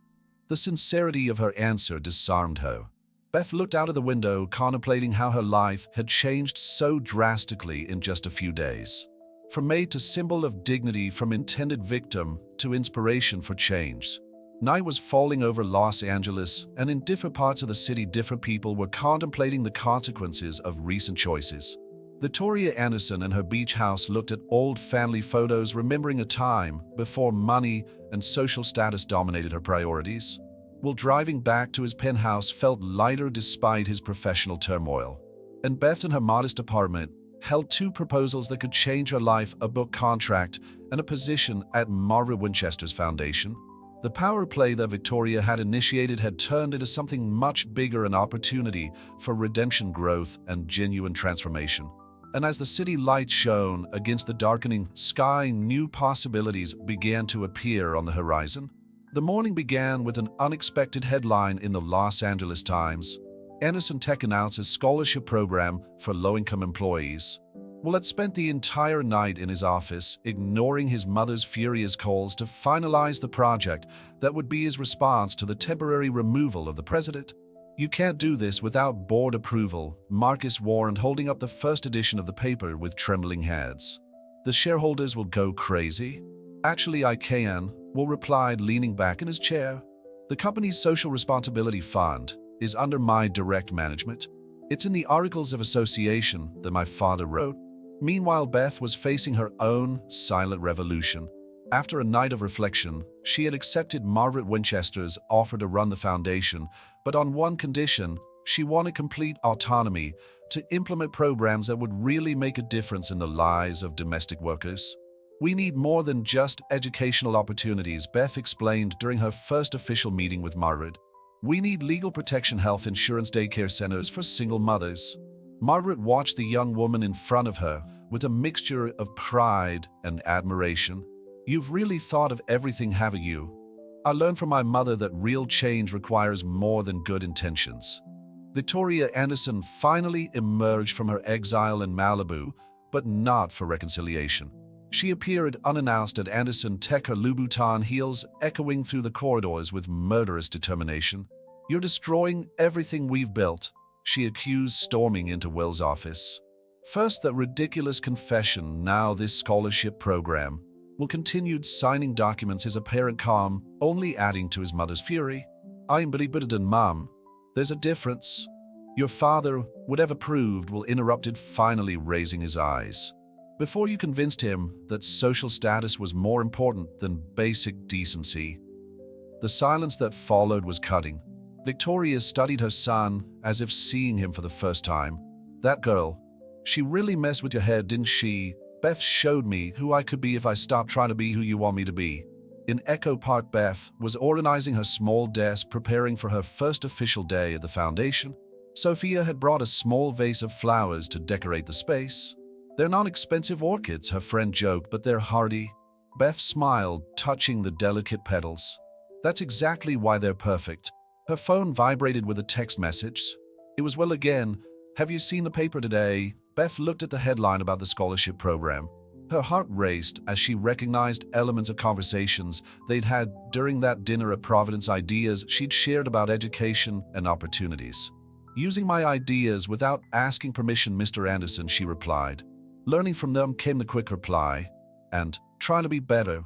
The sincerity of her answer disarmed her. Beth looked out of the window, contemplating how her life had changed so drastically in just a few days. From maid to symbol of dignity, from intended victim to inspiration for change. Night was falling over Los Angeles, and in different parts of the city, different people were contemplating the consequences of recent choices. Victoria Anderson and her beach house looked at old family photos, remembering a time before money and social status dominated her priorities. While driving back to his penthouse felt lighter despite his professional turmoil. And Beth, in her modest apartment, held two proposals that could change her life: a book contract and a position at Margaret Winchester's foundation. The power play that Victoria had initiated had turned into something much bigger, an opportunity for redemption, growth, and genuine transformation. And as the city lights shone against the darkening sky, new possibilities began to appear on the horizon. The morning began with an unexpected headline in the Los Angeles Times. Anderson Tech announces scholarship program for low-income employees. Will had spent the entire night in his office, ignoring his mother's furious calls to finalize the project that would be his response to the temporary removal of the president. "You can't do this without board approval," Marcus warned, holding up the first edition of the paper with trembling hands. "The shareholders will go crazy." "Actually, I can," Will replied, leaning back in his chair. "The company's social responsibility fund is under my direct management. It's in the Articles of Association that my father wrote." Meanwhile, Beth was facing her own silent revolution. After a night of reflection, she had accepted Margaret Winchester's offer to run the foundation, but on one condition: she wanted complete autonomy to implement programs that would really make a difference in the lives of domestic workers. "We need more than just educational opportunities," Beth explained during her first official meeting with Margaret. "We need legal protection, health insurance, daycare centers for single mothers." Margaret watched the young woman in front of her with a mixture of pride and admiration. "You've really thought of everything, haven't you? I learned from my mother that real change requires more than good intentions." Victoria Anderson finally emerged from her exile in Malibu, but not for reconciliation. She appeared unannounced at Anderson Tech, her Louboutin heels echoing through the corridors with murderous determination. "You're destroying everything we've built," she accused, storming into Will's office. First that ridiculous confession, now this scholarship program. Will continued signing documents, his apparent calm only adding to his mother's fury. "I'm believed, Mom. There's a difference." "Your father would have approved," Will interrupted, finally raising his eyes. "Before you convinced him that social status was more important than basic decency." The silence that followed was cutting. Victoria studied her son as if seeing him for the first time. "That girl, she really messed with your head, didn't she? Beth showed me who I could be if I stopped trying to be who you want me to be." In Echo Park, Beth was organizing her small desk, preparing for her first official day at the foundation. Sophia had brought a small vase of flowers to decorate the space. "They're not expensive orchids," her friend joked, "but they're hardy." Beth smiled, touching the delicate petals. "That's exactly why they're perfect." Her phone vibrated with a text message. It was Will again. "Have you seen the paper today?" Beth looked at the headline about the scholarship program. Her heart raced as she recognized elements of conversations they'd had during that dinner at Providence, ideas she'd shared about education and opportunities. "Using my ideas without asking permission, Mr. Anderson," she replied. "Learning from them," came the quick reply. "And trying to be better."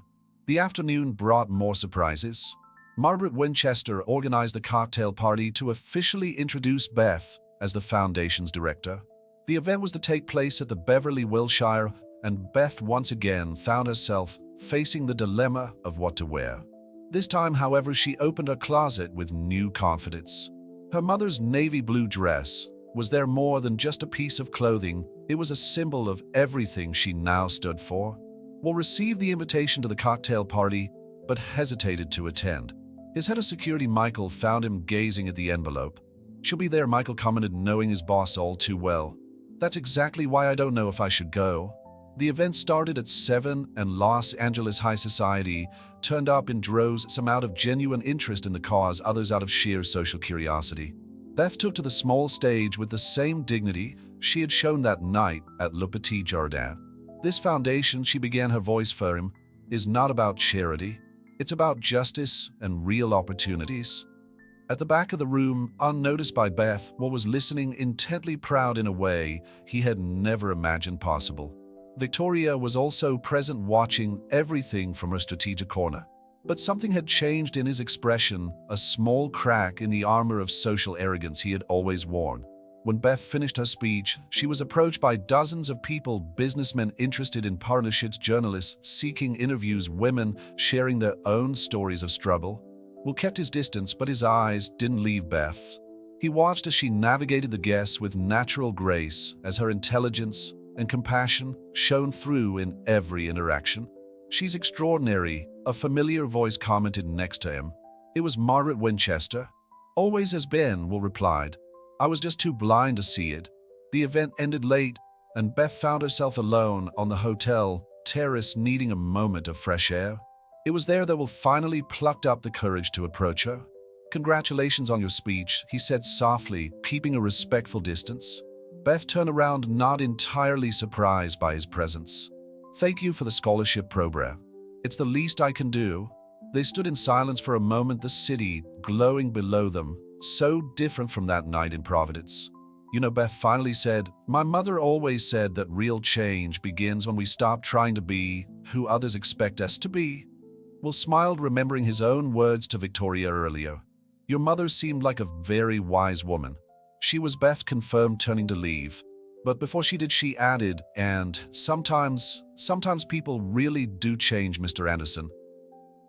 The afternoon brought more surprises. Margaret Winchester organized a cocktail party to officially introduce Beth as the foundation's director. The event was to take place at the Beverly Wilshire, and Beth once again found herself facing the dilemma of what to wear. This time, however, she opened her closet with new confidence. Her mother's navy blue dress was there more than just a piece of clothing. It was a symbol of everything she now stood for. Will received the invitation to the cocktail party, but hesitated to attend. His head of security, Michael, found him gazing at the envelope. "She'll be there," Michael commented, knowing his boss all too well. "That's exactly why I don't know if I should go." The event started at 7, and Los Angeles high society turned up in droves, some out of genuine interest in the cause, others out of sheer social curiosity. Beth took to the small stage with the same dignity she had shown that night at Le Petit Jardin. This foundation, she began her voice firm, is not about charity. It's about justice and real opportunities. At the back of the room, unnoticed by Beth, Will was listening, intently proud in a way he had never imagined possible. Victoria was also present, watching everything from her strategic corner. But something had changed in his expression, a small crack in the armor of social arrogance he had always worn. When Beth finished her speech, she was approached by dozens of people, businessmen interested in partnerships, journalists seeking interviews, women sharing their own stories of struggle. Will kept his distance, but his eyes didn't leave Beth. He watched as she navigated the guests with natural grace, as her intelligence and compassion shone through in every interaction. "She's extraordinary," a familiar voice commented next to him. It was Margaret Winchester. "Always has been," Will replied. "I was just too blind to see it." The event ended late, and Beth found herself alone on the hotel terrace, needing a moment of fresh air. It was there that Will finally plucked up the courage to approach her. "Congratulations on your speech," he said softly, keeping a respectful distance. Beth turned around, not entirely surprised by his presence. "Thank you for the scholarship program. It's the least I can do." They stood in silence for a moment, the city glowing below them, so different from that night in Providence. "You know," Beth finally said, "my mother always said that real change begins when we stop trying to be who others expect us to be." Will smiled, remembering his own words to Victoria earlier. "Your mother seemed like a very wise woman." She was, Beth confirmed, turning to leave. But before she did, she added, "And sometimes people really do change, Mr. Anderson."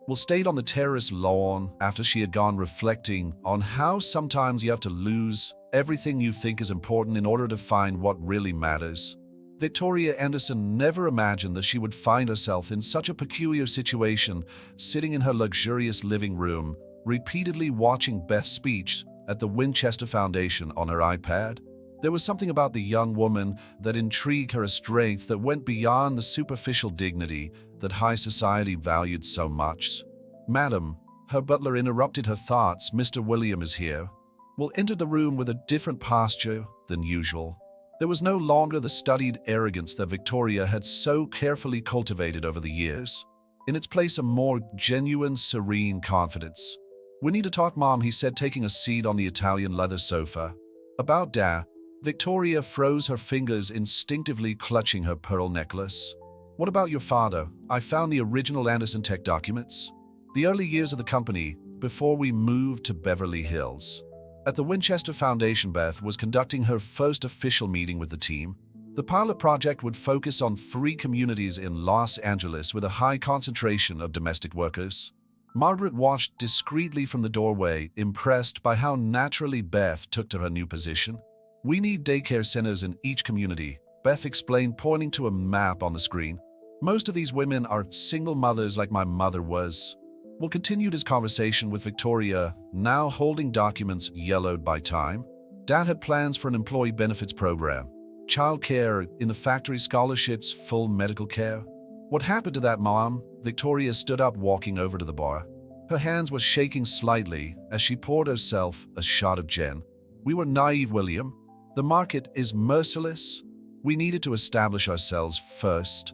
Will stayed on the terrace lawn after she had gone, reflecting on how sometimes you have to lose everything you think is important in order to find what really matters. Victoria Anderson never imagined that she would find herself in such a peculiar situation, sitting in her luxurious living room, repeatedly watching Beth's speech at the Winchester Foundation on her iPad. There was something about the young woman that intrigued her, a strength that went beyond the superficial dignity that high society valued so much. "Madam," her butler interrupted her thoughts, "Mr. William is here." Will entered the room with a different posture than usual. There was no longer the studied arrogance that Victoria had so carefully cultivated over the years. In its place, a more genuine, serene confidence. "We need to talk, Mom," he said, taking a seat on the Italian leather sofa. "About Dad?" Victoria froze, her fingers instinctively clutching her pearl necklace. "What about your father? I found the original Anderson Tech documents. The early years of the company, before we moved to Beverly Hills." At the Winchester Foundation, Beth was conducting her first official meeting with the team. The pilot project would focus on 3 communities in Los Angeles with a high concentration of domestic workers. Margaret watched discreetly from the doorway, impressed by how naturally Beth took to her new position. "We need daycare centers in each community," Beth explained, pointing to a map on the screen. "Most of these women are single mothers like my mother was." Will continued his conversation with Victoria, now holding documents yellowed by time. Dad had plans for an employee benefits program, child care in the factory, scholarships, full medical care. "What happened to that, Mom?" Victoria stood up, walking over to the bar. Her hands were shaking slightly as she poured herself a shot of gin. "We were naive, William. The market is merciless. We needed to establish ourselves first.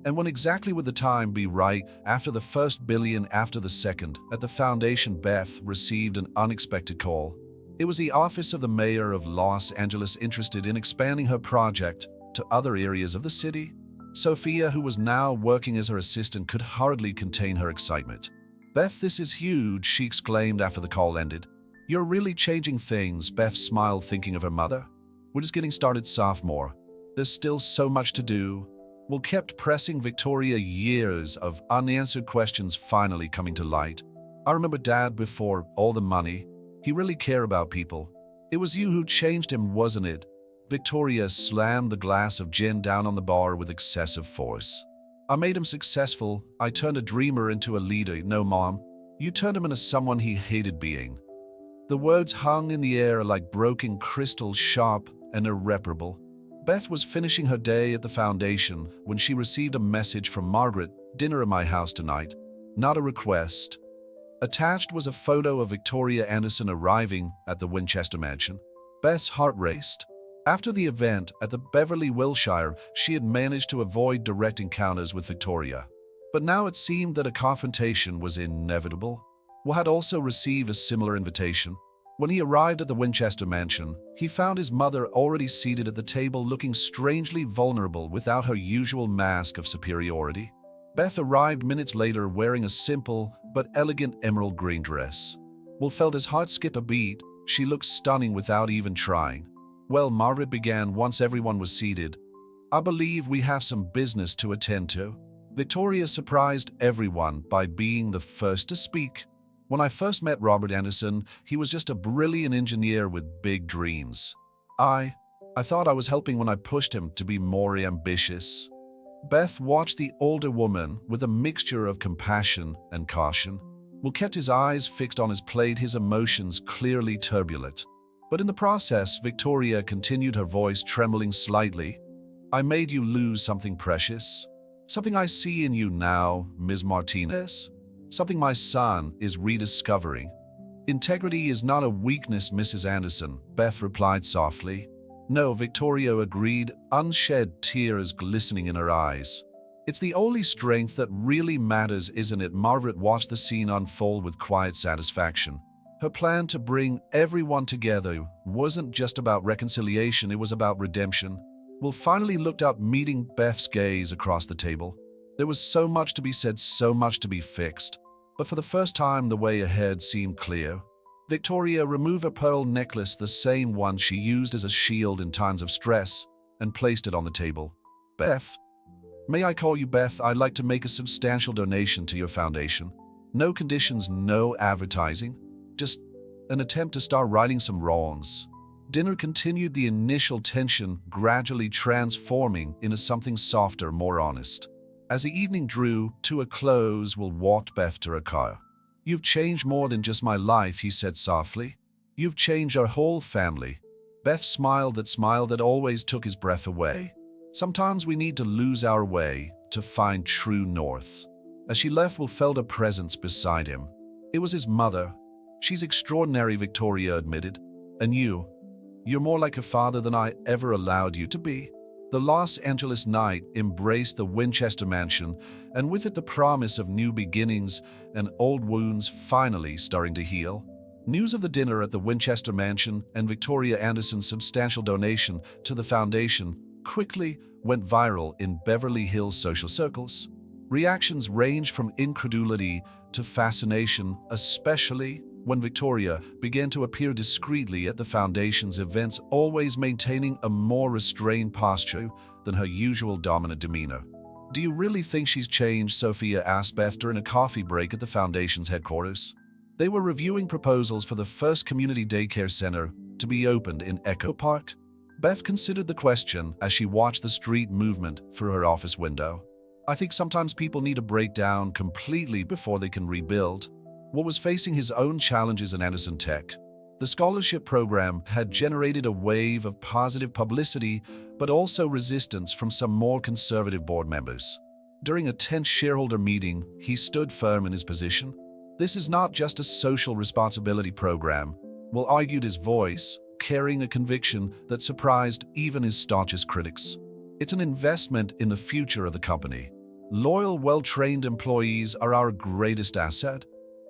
And when exactly would the time be right? After the first billion, after the second?" At the foundation, Beth received an unexpected call. It was the office of the mayor of Los Angeles, interested in expanding her project to other areas of the city. Sophia, who was now working as her assistant, could hardly contain her excitement. "Beth, this is huge," she exclaimed after the call ended. "You're really changing things." Beth smiled, thinking of her mother. "We're just getting started, sophomore. There's still so much to do." Will kept pressing Victoria, years of unanswered questions finally coming to light. "I remember Dad before all the money. He really cared about people. It was you who changed him, wasn't it?" Victoria slammed the glass of gin down on the bar with excessive force. "I made him successful. I turned a dreamer into a leader." "No, Mom. You turned him into someone he hated being." The words hung in the air like broken crystal, sharp and irreparable. Beth was finishing her day at the foundation when she received a message from Margaret. "Dinner at my house tonight. Not a request, Attached was a photo of Victoria Anderson arriving at the Winchester mansion. Beth's heart raced. After the event at the Beverly Wilshire, she had managed to avoid direct encounters with Victoria. But now it seemed that a confrontation was inevitable. Will had also received a similar invitation. When he arrived at the Winchester mansion, he found his mother already seated at the table looking strangely vulnerable without her usual mask of superiority. Beth arrived minutes later wearing a simple but elegant emerald green dress. Will felt his heart skip a beat. She looked stunning without even trying. Well, Margaret began once everyone was seated. I believe we have some business to attend to. Victoria surprised everyone by being the first to speak. When I first met Robert Anderson, he was just a brilliant engineer with big dreams. I thought I was helping when I pushed him to be more ambitious. Beth watched the older woman with a mixture of compassion and caution. Will kept his eyes fixed on his plate, his emotions clearly turbulent. But in the process, Victoria continued, her voice trembling slightly. I made you lose something precious. Something I see in you now, Ms. Martinez. Something my son is rediscovering. Integrity is not a weakness, Mrs. Anderson, Beth replied softly. No, Victoria agreed, unshed tears glistening in her eyes. It's the only strength that really matters, isn't it? Margaret watched the scene unfold with quiet satisfaction. Her plan to bring everyone together wasn't just about reconciliation, it was about redemption. Will finally looked up, meeting Beth's gaze across the table. There was so much to be said, so much to be fixed. But for the first time, the way ahead seemed clear. Victoria removed a pearl necklace, the same one she used as a shield in times of stress, and placed it on the table. Beth, may I call you Beth? I'd like to make a substantial donation to your foundation. No conditions, no advertising. Just an attempt to start righting some wrongs. Dinner continued, the initial tension gradually transforming into something softer, more honest. As the evening drew to a close, Will walked Beth to her car. You've changed more than just my life, he said softly. You've changed our whole family. Beth smiled, that smile that always took his breath away. Sometimes we need to lose our way to find true north. As she left, Will felt a presence beside him. It was his mother. She's extraordinary, Victoria admitted. And you're more like a father than I ever allowed you to be. The Los Angeles night embraced the Winchester mansion, and with it the promise of new beginnings and old wounds finally starting to heal. News of the dinner at the Winchester mansion and Victoria Anderson's substantial donation to the foundation quickly went viral in Beverly Hills social circles. Reactions ranged from incredulity to fascination, especially when Victoria began to appear discreetly at the foundation's events, always maintaining a more restrained posture than her usual dominant demeanor. Do you really think she's changed? Sophia asked Beth during a coffee break at the foundation's headquarters. They were reviewing proposals for the first community daycare center to be opened in Echo Park. Beth considered the question as she watched the street movement through her office window. I think sometimes people need to break down completely before they can rebuild. Will was facing his own challenges in Anderson Tech. The scholarship program had generated a wave of positive publicity, but also resistance from some more conservative board members. During a tense shareholder meeting, he stood firm in his position. This is not just a social responsibility program, Will argued, his voice carrying a conviction that surprised even his staunchest critics. It's an investment in the future of the company. Loyal, well-trained employees are our greatest asset.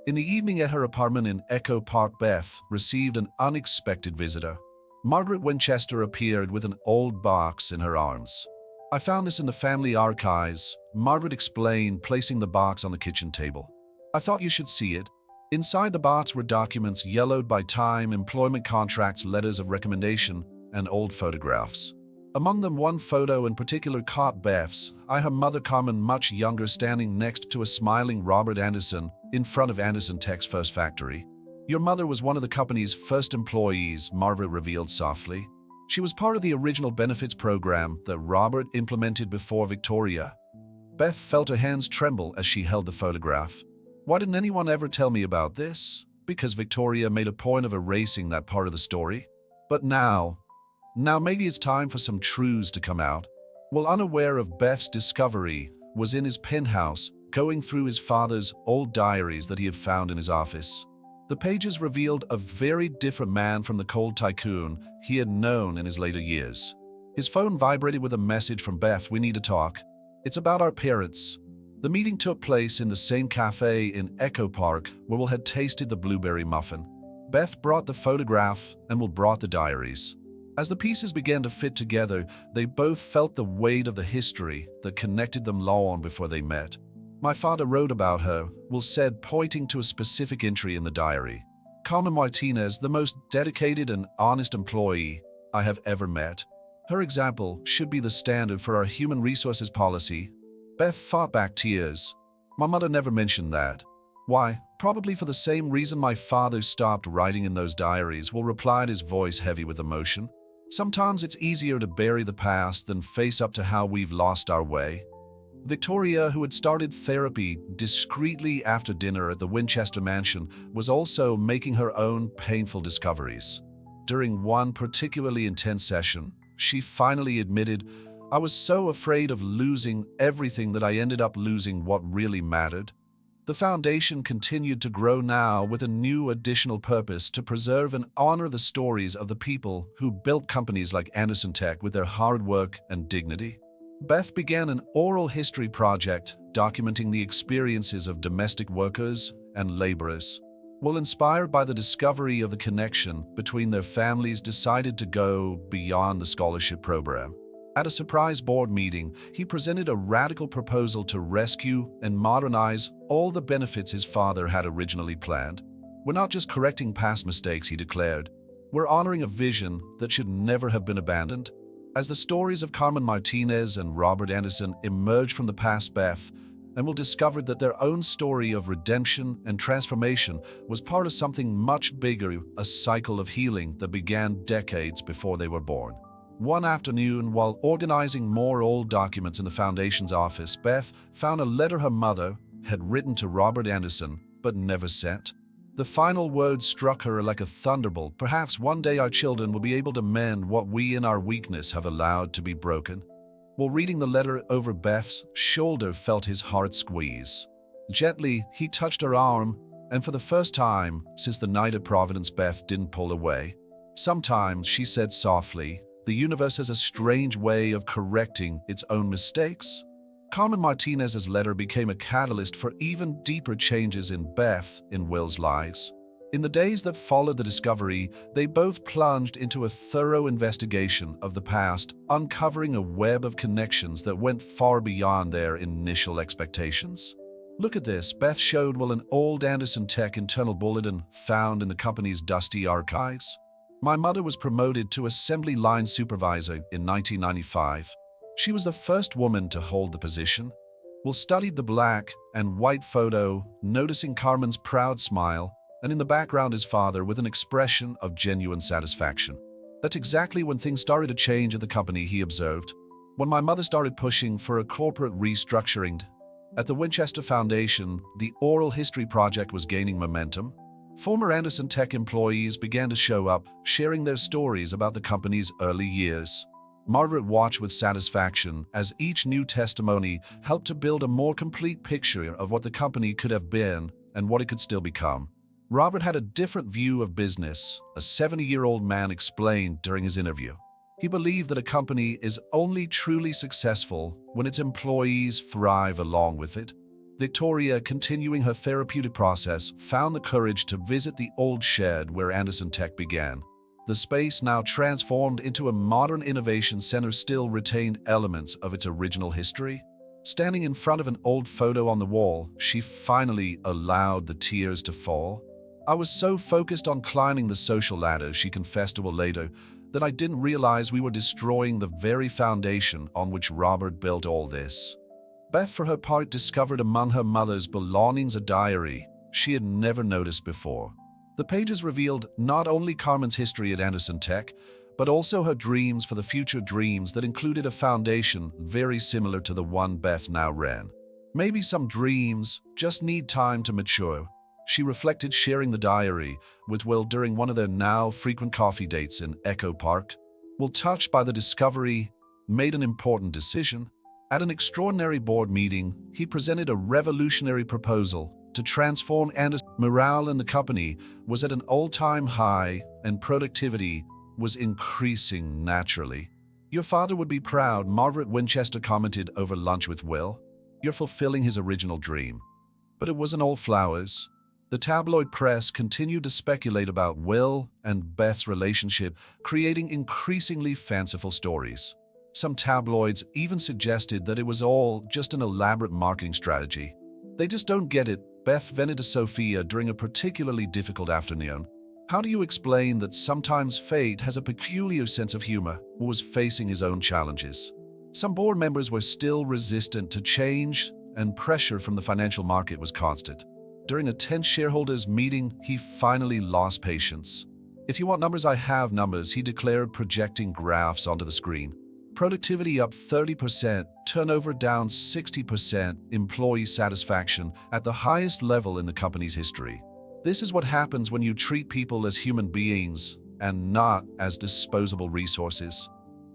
In the evening at her apartment in Echo Park, Beth received an unexpected visitor. Margaret Winchester appeared with an old box in her arms. I found this in the family archives, Margaret explained, placing the box on the kitchen table. I thought you should see it. Inside the box were documents yellowed by time, employment contracts, letters of recommendation, and old photographs. Among them, one photo in particular caught Beth's eye, her mother Carmen, much younger, standing next to a smiling Robert Anderson in front of Anderson Tech's first factory. Your mother was one of the company's first employees, Margaret revealed softly. She was part of the original benefits program that Robert implemented before Victoria. Beth felt her hands tremble as she held the photograph. Why didn't anyone ever tell me about this? Because Victoria made a point of erasing that part of the story. But now maybe it's time for some truths to come out. While unaware of Beth's discovery, was in his penthouse going through his father's old diaries that he had found in his office. The pages revealed a very different man from the cold tycoon he had known in his later years. His phone vibrated with a message from Beth. "We need to talk. It's about our parents." The meeting took place in the same cafe in Echo Park where Will had tasted the blueberry muffin. Beth brought the photograph and Will brought the diaries. As the pieces began to fit together, they both felt the weight of the history that connected them long before they met. "My father wrote about her," Will said, pointing to a specific entry in the diary. "Carmen Martinez, the most dedicated and honest employee I have ever met. Her example should be the standard for our human resources policy." Beth fought back tears. "My mother never mentioned that." "Why? Probably for the same reason my father stopped writing in those diaries," Will replied, his voice heavy with emotion. "Sometimes it's easier to bury the past than face up to how we've lost our way." Victoria, who had started therapy discreetly after dinner at the Winchester mansion, was also making her own painful discoveries. During one particularly intense session, she finally admitted, "I was so afraid of losing everything that I ended up losing what really mattered." The foundation continued to grow now with a new additional purpose to preserve and honor the stories of the people who built companies like Anderson Tech with their hard work and dignity. Beth began an oral history project documenting the experiences of domestic workers and laborers. Will, inspired by the discovery of the connection between their families, decided to go beyond the scholarship program. At a surprise board meeting, he presented a radical proposal to rescue and modernize all the benefits his father had originally planned. "We're not just correcting past mistakes," he declared. "We're honoring a vision that should never have been abandoned." As the stories of Carmen Martinez and Robert Anderson emerged from the past, Beth and Will discovered that their own story of redemption and transformation was part of something much bigger, a cycle of healing that began decades before they were born. One afternoon, while organizing more old documents in the Foundation's office, Beth found a letter her mother had written to Robert Anderson but never sent. The final words struck her like a thunderbolt. "Perhaps one day our children will be able to mend what we in our weakness have allowed to be broken." While reading the letter over Beth's shoulder, felt his heart squeeze. Gently, he touched her arm, and for the first time since the night at Providence, Beth didn't pull away. "Sometimes," she said softly, "the universe has a strange way of correcting its own mistakes." Carmen Martinez's letter became a catalyst for even deeper changes in Beth and Will's lives. In the days that followed the discovery, they both plunged into a thorough investigation of the past, uncovering a web of connections that went far beyond their initial expectations. "Look at this," Beth showed Will an old Anderson Tech internal bulletin found in the company's dusty archives. "My mother was promoted to assembly line supervisor in 1995. She was the first woman to hold the position." Will studied the black and white photo, noticing Carmen's proud smile, and in the background his father with an expression of genuine satisfaction. "That's exactly when things started to change at the company," he observed. "When my mother started pushing for a corporate restructuring. At the Winchester Foundation, the oral history project was gaining momentum. Former Anderson Tech employees began to show up, sharing their stories about the company's early years. Margaret watched with satisfaction as each new testimony helped to build a more complete picture of what the company could have been and what it could still become. Robert had a different view of business, a 70-year-old man explained during his interview. He believed that a company is only truly successful when its employees thrive along with it. Victoria, continuing her therapeutic process, found the courage to visit the old shed where Anderson Tech began. The space, now transformed into a modern innovation center, still retained elements of its original history. Standing in front of an old photo on the wall, she finally allowed the tears to fall. "I was so focused on climbing the social ladder," she confessed to Will later, "that I didn't realize we were destroying the very foundation on which Robert built all this." Beth, for her part, discovered among her mother's belongings a diary she had never noticed before. The pages revealed not only Carmen's history at Anderson Tech, but also her dreams for the future, dreams that included a foundation very similar to the one Beth now ran. "Maybe some dreams just need time to mature," she reflected, sharing the diary with Will during one of their now frequent coffee dates in Echo Park. Will, touched by the discovery, made an important decision. At an extraordinary board meeting, he presented a revolutionary proposal to transform Anderson's morale in the company was at an all-time high and productivity was increasing naturally. "Your father would be proud," Margaret Winchester commented over lunch with Will. "You're fulfilling his original dream." But it wasn't all flowers. The tabloid press continued to speculate about Will and Beth's relationship, creating increasingly fanciful stories. Some tabloids even suggested that it was all just an elaborate marketing strategy. "They just don't get it," Beth vented to Sophia during a particularly difficult afternoon. "How do you explain that sometimes fate has a peculiar sense of humor?" Who was facing his own challenges. Some board members were still resistant to change, and pressure from the financial market was constant. During a tense shareholders' meeting, he finally lost patience. "If you want numbers, I have numbers," he declared, projecting graphs onto the screen. Productivity up 30%, turnover down 60%, employee satisfaction at the highest level in the company's history. This is what happens when you treat people as human beings and not as disposable resources.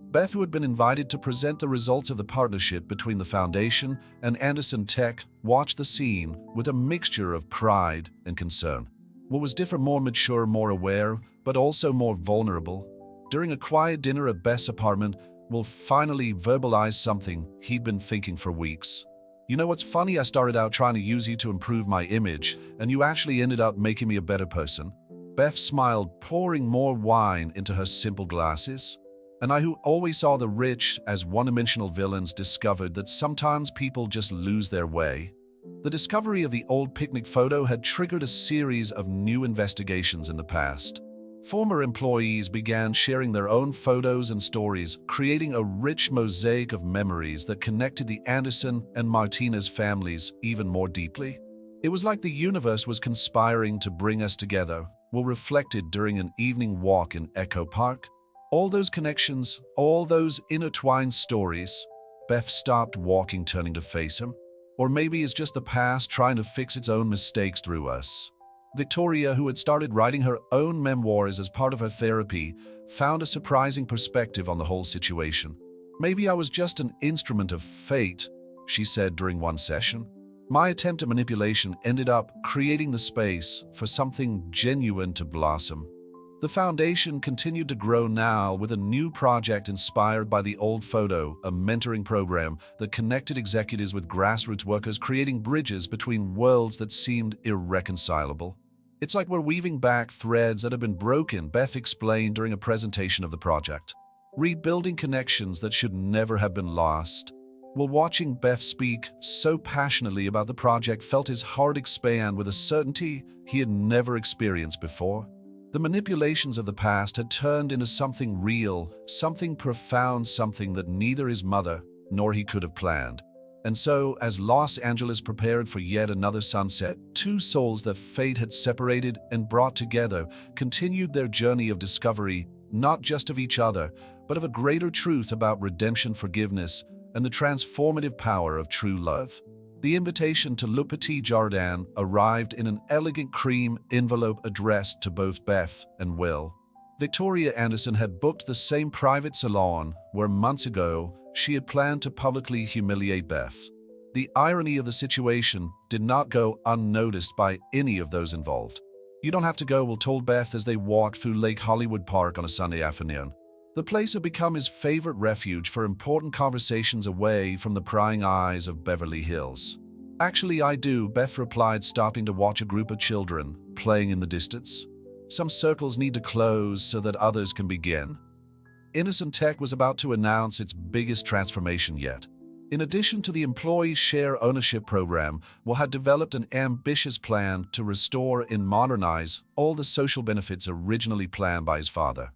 Beth, who had been invited to present the results of the partnership between the foundation and Anderson Tech, watched the scene with a mixture of pride and concern. What was different, more mature, more aware, but also more vulnerable. During a quiet dinner at Beth's apartment, Will finally verbalized something he'd been thinking for weeks. "You know what's funny? I started out trying to use you to improve my image, and you actually ended up making me a better person." Beth smiled, pouring more wine into her simple glasses. "And I, who always saw the rich as one-dimensional villains, discovered that sometimes people just lose their way." The discovery of the old picnic photo had triggered a series of new investigations in the past. Former employees began sharing their own photos and stories, creating a rich mosaic of memories that connected the Anderson and Martinez families even more deeply. "It was like the universe was conspiring to bring us together," Will reflected during an evening walk in Echo Park. All those connections, all those intertwined stories. Beth stopped walking, turning to face him. Or maybe it's just the past trying to fix its own mistakes through us. Victoria, who had started writing her own memoirs as part of her therapy, found a surprising perspective on the whole situation. "Maybe I was just an instrument of fate," she said during one session. "My attempt at manipulation ended up creating the space for something genuine to blossom." The foundation continued to grow now with a new project inspired by the old photo, a mentoring program that connected executives with grassroots workers, creating bridges between worlds that seemed irreconcilable. "It's like we're weaving back threads that have been broken," Beth explained during a presentation of the project. "Rebuilding connections that should never have been lost." While watching Beth speak so passionately about the project, felt his heart expand with a certainty he had never experienced before. The manipulations of the past had turned into something real, something profound, something that neither his mother nor he could have planned. And so, as Los Angeles prepared for yet another sunset, two souls that fate had separated and brought together continued their journey of discovery, not just of each other, but of a greater truth about redemption, forgiveness, and the transformative power of true love. The invitation to Le Petit Jardin arrived in an elegant cream envelope addressed to both Beth and Will. Victoria Anderson had booked the same private salon where months ago she had planned to publicly humiliate Beth. The irony of the situation did not go unnoticed by any of those involved. "You don't have to go," Will told Beth as they walked through Lake Hollywood Park on a Sunday afternoon. The place had become his favorite refuge for important conversations away from the prying eyes of Beverly Hills. "Actually, I do," Beth replied, stopping to watch a group of children playing in the distance. "Some circles need to close so that others can begin." Anderson Tech was about to announce its biggest transformation yet. In addition to the employee share ownership program, Will had developed an ambitious plan to restore and modernize all the social benefits originally planned by his father.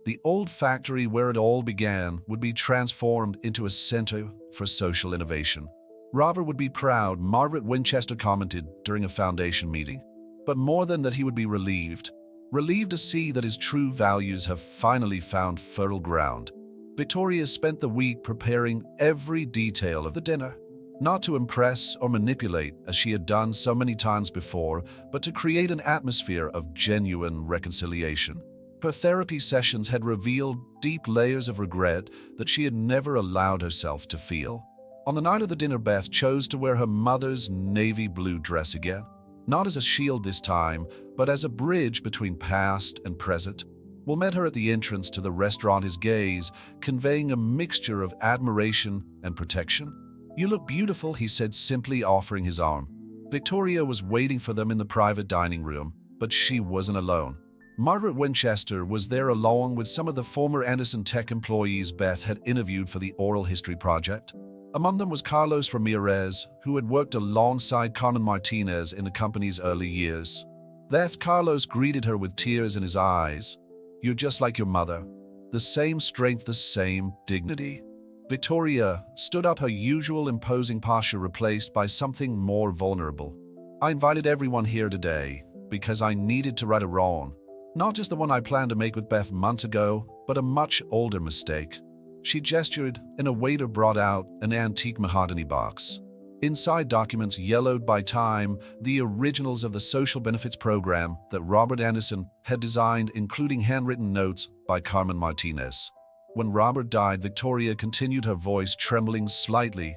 The old factory where it all began would be transformed into a center for social innovation. "Robert would be proud," Margaret Winchester commented during a foundation meeting. But more than that, he would be relieved. Relieved to see that his true values have finally found fertile ground. Victoria spent the week preparing every detail of the dinner. Not to impress or manipulate, as she had done so many times before, but to create an atmosphere of genuine reconciliation. Her therapy sessions had revealed deep layers of regret that she had never allowed herself to feel. On the night of the dinner, Beth chose to wear her mother's navy blue dress again, not as a shield this time, but as a bridge between past and present. Will met her at the entrance to the restaurant, his gaze conveying a mixture of admiration and protection. "You look beautiful," he said, simply offering his arm. Victoria was waiting for them in the private dining room, but she wasn't alone. Margaret Winchester was there along with some of the former Anderson Tech employees Beth had interviewed for the oral history project. Among them was Carlos Ramirez, who had worked alongside Carmen Martinez in the company's early years. Carlos greeted her with tears in his eyes. "You're just like your mother. The same strength, the same dignity." Victoria stood up, her usual imposing posture replaced by something more vulnerable. "I invited everyone here today because I needed to right a wrong. Not just the one I planned to make with Beth months ago, but a much older mistake." She gestured, and a waiter brought out an antique mahogany box. Inside, documents yellowed by time, the originals of the social benefits program that Robert Anderson had designed, including handwritten notes by Carmen Martinez. When Robert died, Victoria continued, her voice trembling slightly.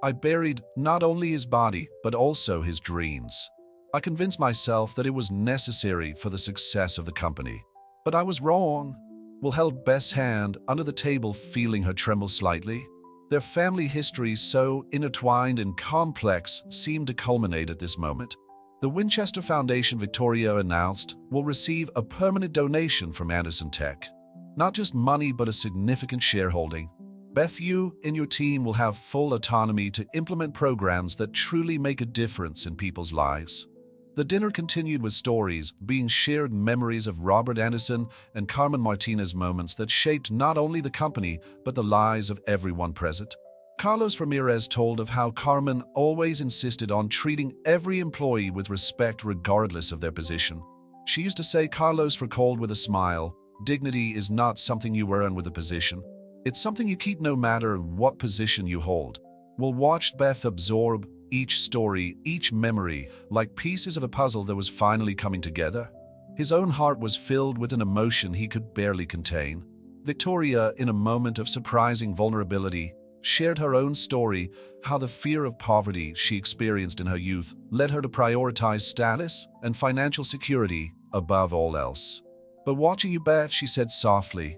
"I buried not only his body, but also his dreams. I convinced myself that it was necessary for the success of the company. But I was wrong." Will held Beth's hand under the table, feeling her tremble slightly. Their family histories, so intertwined and complex, seemed to culminate at this moment. The Winchester Foundation, Victoria announced, will receive a permanent donation from Anderson Tech. Not just money, but a significant shareholding. Beth, you and your team will have full autonomy to implement programs that truly make a difference in people's lives. The dinner continued with stories being shared, memories of Robert Anderson and Carmen Martinez, moments that shaped not only the company, but the lives of everyone present. Carlos Ramirez told of how Carmen always insisted on treating every employee with respect regardless of their position. She used to say, Carlos recalled with a smile, "Dignity is not something you earn with a position. It's something you keep no matter what position you hold." Will watched Beth absorb each story, each memory, like pieces of a puzzle that was finally coming together. His own heart was filled with an emotion he could barely contain. Victoria, in a moment of surprising vulnerability, shared her own story, how the fear of poverty she experienced in her youth led her to prioritize status and financial security above all else. "But watching you, Beth," she said softly,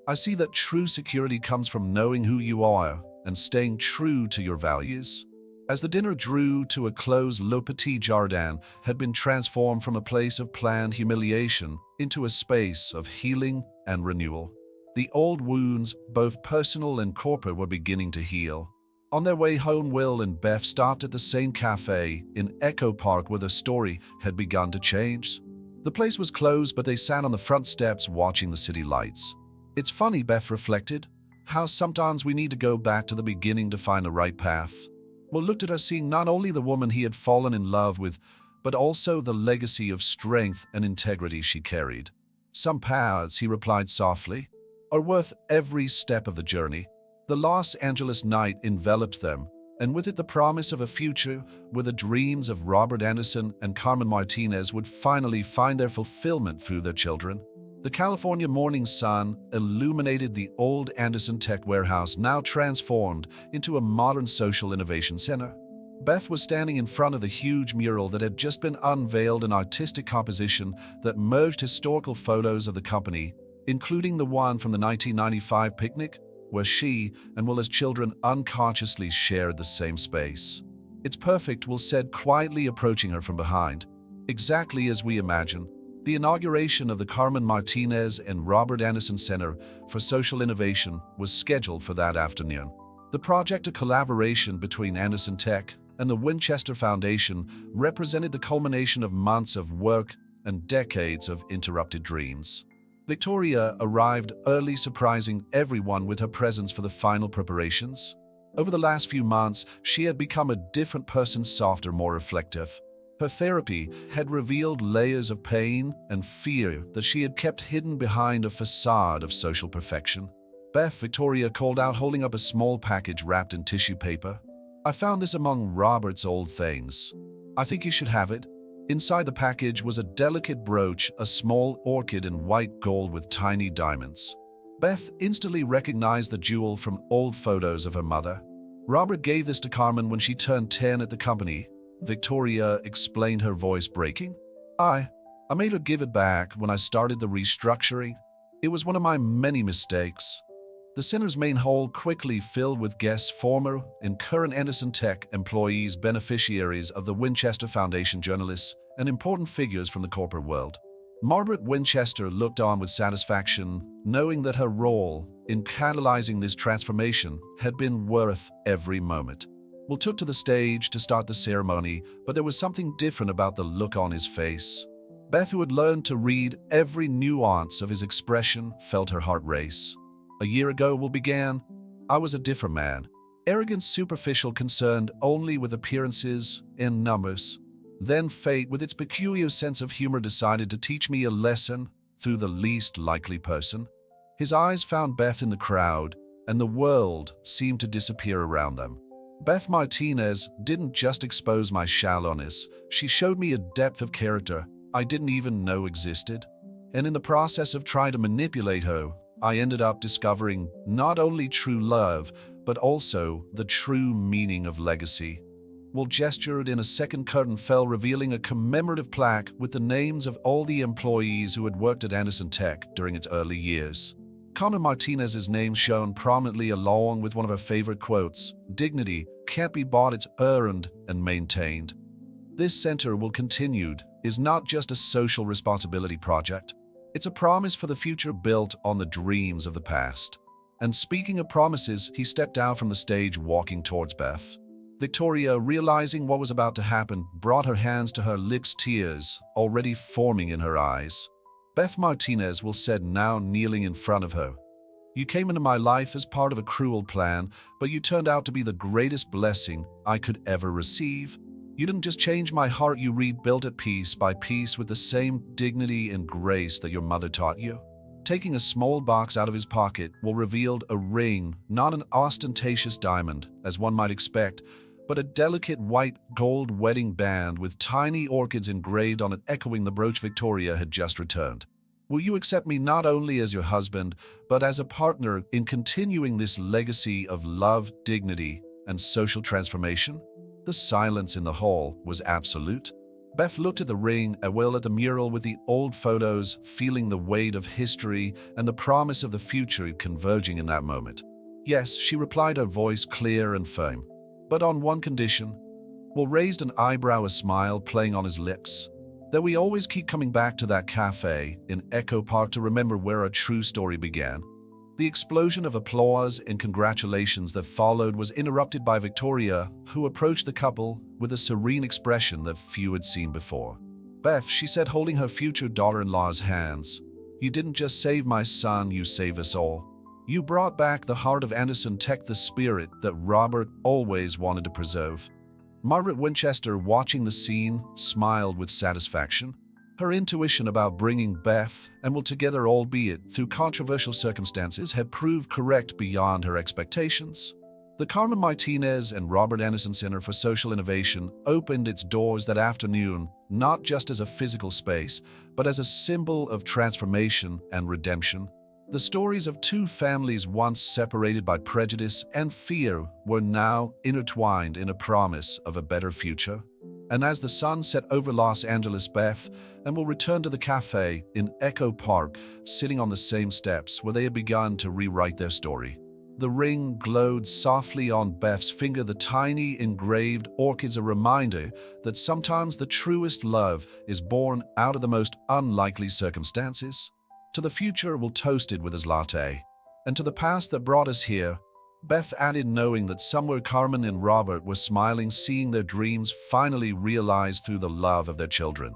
"I see that true security comes from knowing who you are and staying true to your values." As the dinner drew to a close, Le Petit Jardin had been transformed from a place of planned humiliation into a space of healing and renewal. The old wounds, both personal and corporate, were beginning to heal. On their way home, Will and Beth stopped at the same cafe in Echo Park where the story had begun to change. The place was closed, but they sat on the front steps watching the city lights. "It's funny," Beth reflected, "how sometimes we need to go back to the beginning to find the right path." Will looked at her, seeing not only the woman he had fallen in love with, but also the legacy of strength and integrity she carried. "Some paths," he replied softly, "are worth every step of the journey." The Los Angeles night enveloped them, and with it the promise of a future where the dreams of Robert Anderson and Carmen Martinez would finally find their fulfillment through their children. The California morning sun illuminated the old Anderson Tech warehouse, now transformed into a modern social innovation center. Beth was standing in front of the huge mural that had just been unveiled, an artistic composition that merged historical photos of the company, including the one from the 1995 picnic, where she and Will as children unconsciously shared the same space. "It's perfect," Will said, quietly approaching her from behind. "Exactly as we imagined." The inauguration of the Carmen Martinez and Robert Anderson Center for Social Innovation was scheduled for that afternoon. The project, a collaboration between Anderson Tech and the Winchester Foundation, represented the culmination of months of work and decades of interrupted dreams. Victoria arrived early, surprising everyone with her presence for the final preparations. Over the last few months, she had become a different person, softer, more reflective. Her therapy had revealed layers of pain and fear that she had kept hidden behind a facade of social perfection. "Beth," Victoria called out, holding up a small package wrapped in tissue paper. "I found this among Robert's old things. I think you should have it." Inside the package was a delicate brooch, a small orchid in white gold with tiny diamonds. Beth instantly recognized the jewel from old photos of her mother. Robert gave this to Carmen when she turned 10 at the company, Victoria explained, her voice breaking. I made her give it back when I started the restructuring. It was one of my many mistakes. The center's main hall quickly filled with guests, former and current Anderson Tech employees, beneficiaries of the Winchester Foundation, journalists, and important figures from the corporate world. Margaret Winchester looked on with satisfaction, knowing that her role in catalyzing this transformation had been worth every moment. Will took to the stage to start the ceremony, but there was something different about the look on his face. Beth, who had learned to read every nuance of his expression, felt her heart race. A year ago, Will began, I was a different man. Arrogant, superficial, concerned only with appearances and numbers. Then fate, with its peculiar sense of humor, decided to teach me a lesson through the least likely person. His eyes found Beth in the crowd, and the world seemed to disappear around them. Beth Martinez didn't just expose my shallowness, she showed me a depth of character I didn't even know existed. And in the process of trying to manipulate her, I ended up discovering not only true love, but also the true meaning of legacy. Will gestured, and a second curtain fell, revealing a commemorative plaque with the names of all the employees who had worked at Anderson Tech during its early years. Carmen Martinez's name shone prominently, along with one of her favorite quotes, "Dignity can't be bought, it's earned and maintained." This center, Will continued, is not just a social responsibility project. It's a promise for the future built on the dreams of the past. And speaking of promises, he stepped down from the stage, walking towards Beth. Victoria, realizing what was about to happen, brought her hands to her lips, tears already forming in her eyes. Beth Martinez, Will said, now kneeling in front of her. You came into my life as part of a cruel plan, but you turned out to be the greatest blessing I could ever receive. You didn't just change my heart, you rebuilt it piece by piece with the same dignity and grace that your mother taught you. Taking a small box out of his pocket, Will revealed a ring, not an ostentatious diamond, as one might expect, but a delicate white gold wedding band with tiny orchids engraved on it, echoing the brooch Victoria had just returned. Will you accept me not only as your husband, but as a partner in continuing this legacy of love, dignity, and social transformation? The silence in the hall was absolute. Beth looked at the ring, as well at the mural with the old photos, feeling the weight of history and the promise of the future converging in that moment. Yes, she replied, her voice clear and firm. But on one condition. Will raised an eyebrow, a smile playing on his lips. That we always keep coming back to that cafe in Echo Park to remember where our true story began. The explosion of applause and congratulations that followed was interrupted by Victoria, who approached the couple with a serene expression that few had seen before. Beth, she said, holding her future daughter-in-law's hands, you didn't just save my son, you saved us all. You brought back the heart of Anderson Tech, the spirit that Robert always wanted to preserve. Margaret Winchester, watching the scene, smiled with satisfaction. Her intuition about bringing Beth and Will together, albeit through controversial circumstances, had proved correct beyond her expectations. The Carmen Martinez and Robert Anderson Center for Social Innovation opened its doors that afternoon, not just as a physical space, but as a symbol of transformation and redemption. The stories of two families once separated by prejudice and fear were now intertwined in a promise of a better future. And as the sun set over Los Angeles, Beth and Will returned to the cafe in Echo Park, sitting on the same steps where they had begun to rewrite their story. The ring glowed softly on Beth's finger, the tiny engraved orchids a reminder that sometimes the truest love is born out of the most unlikely circumstances. To the future, Will toasted with his latte. And to the past that brought us here, Beth added, knowing that somewhere Carmen and Robert were smiling, seeing their dreams finally realized through the love of their children.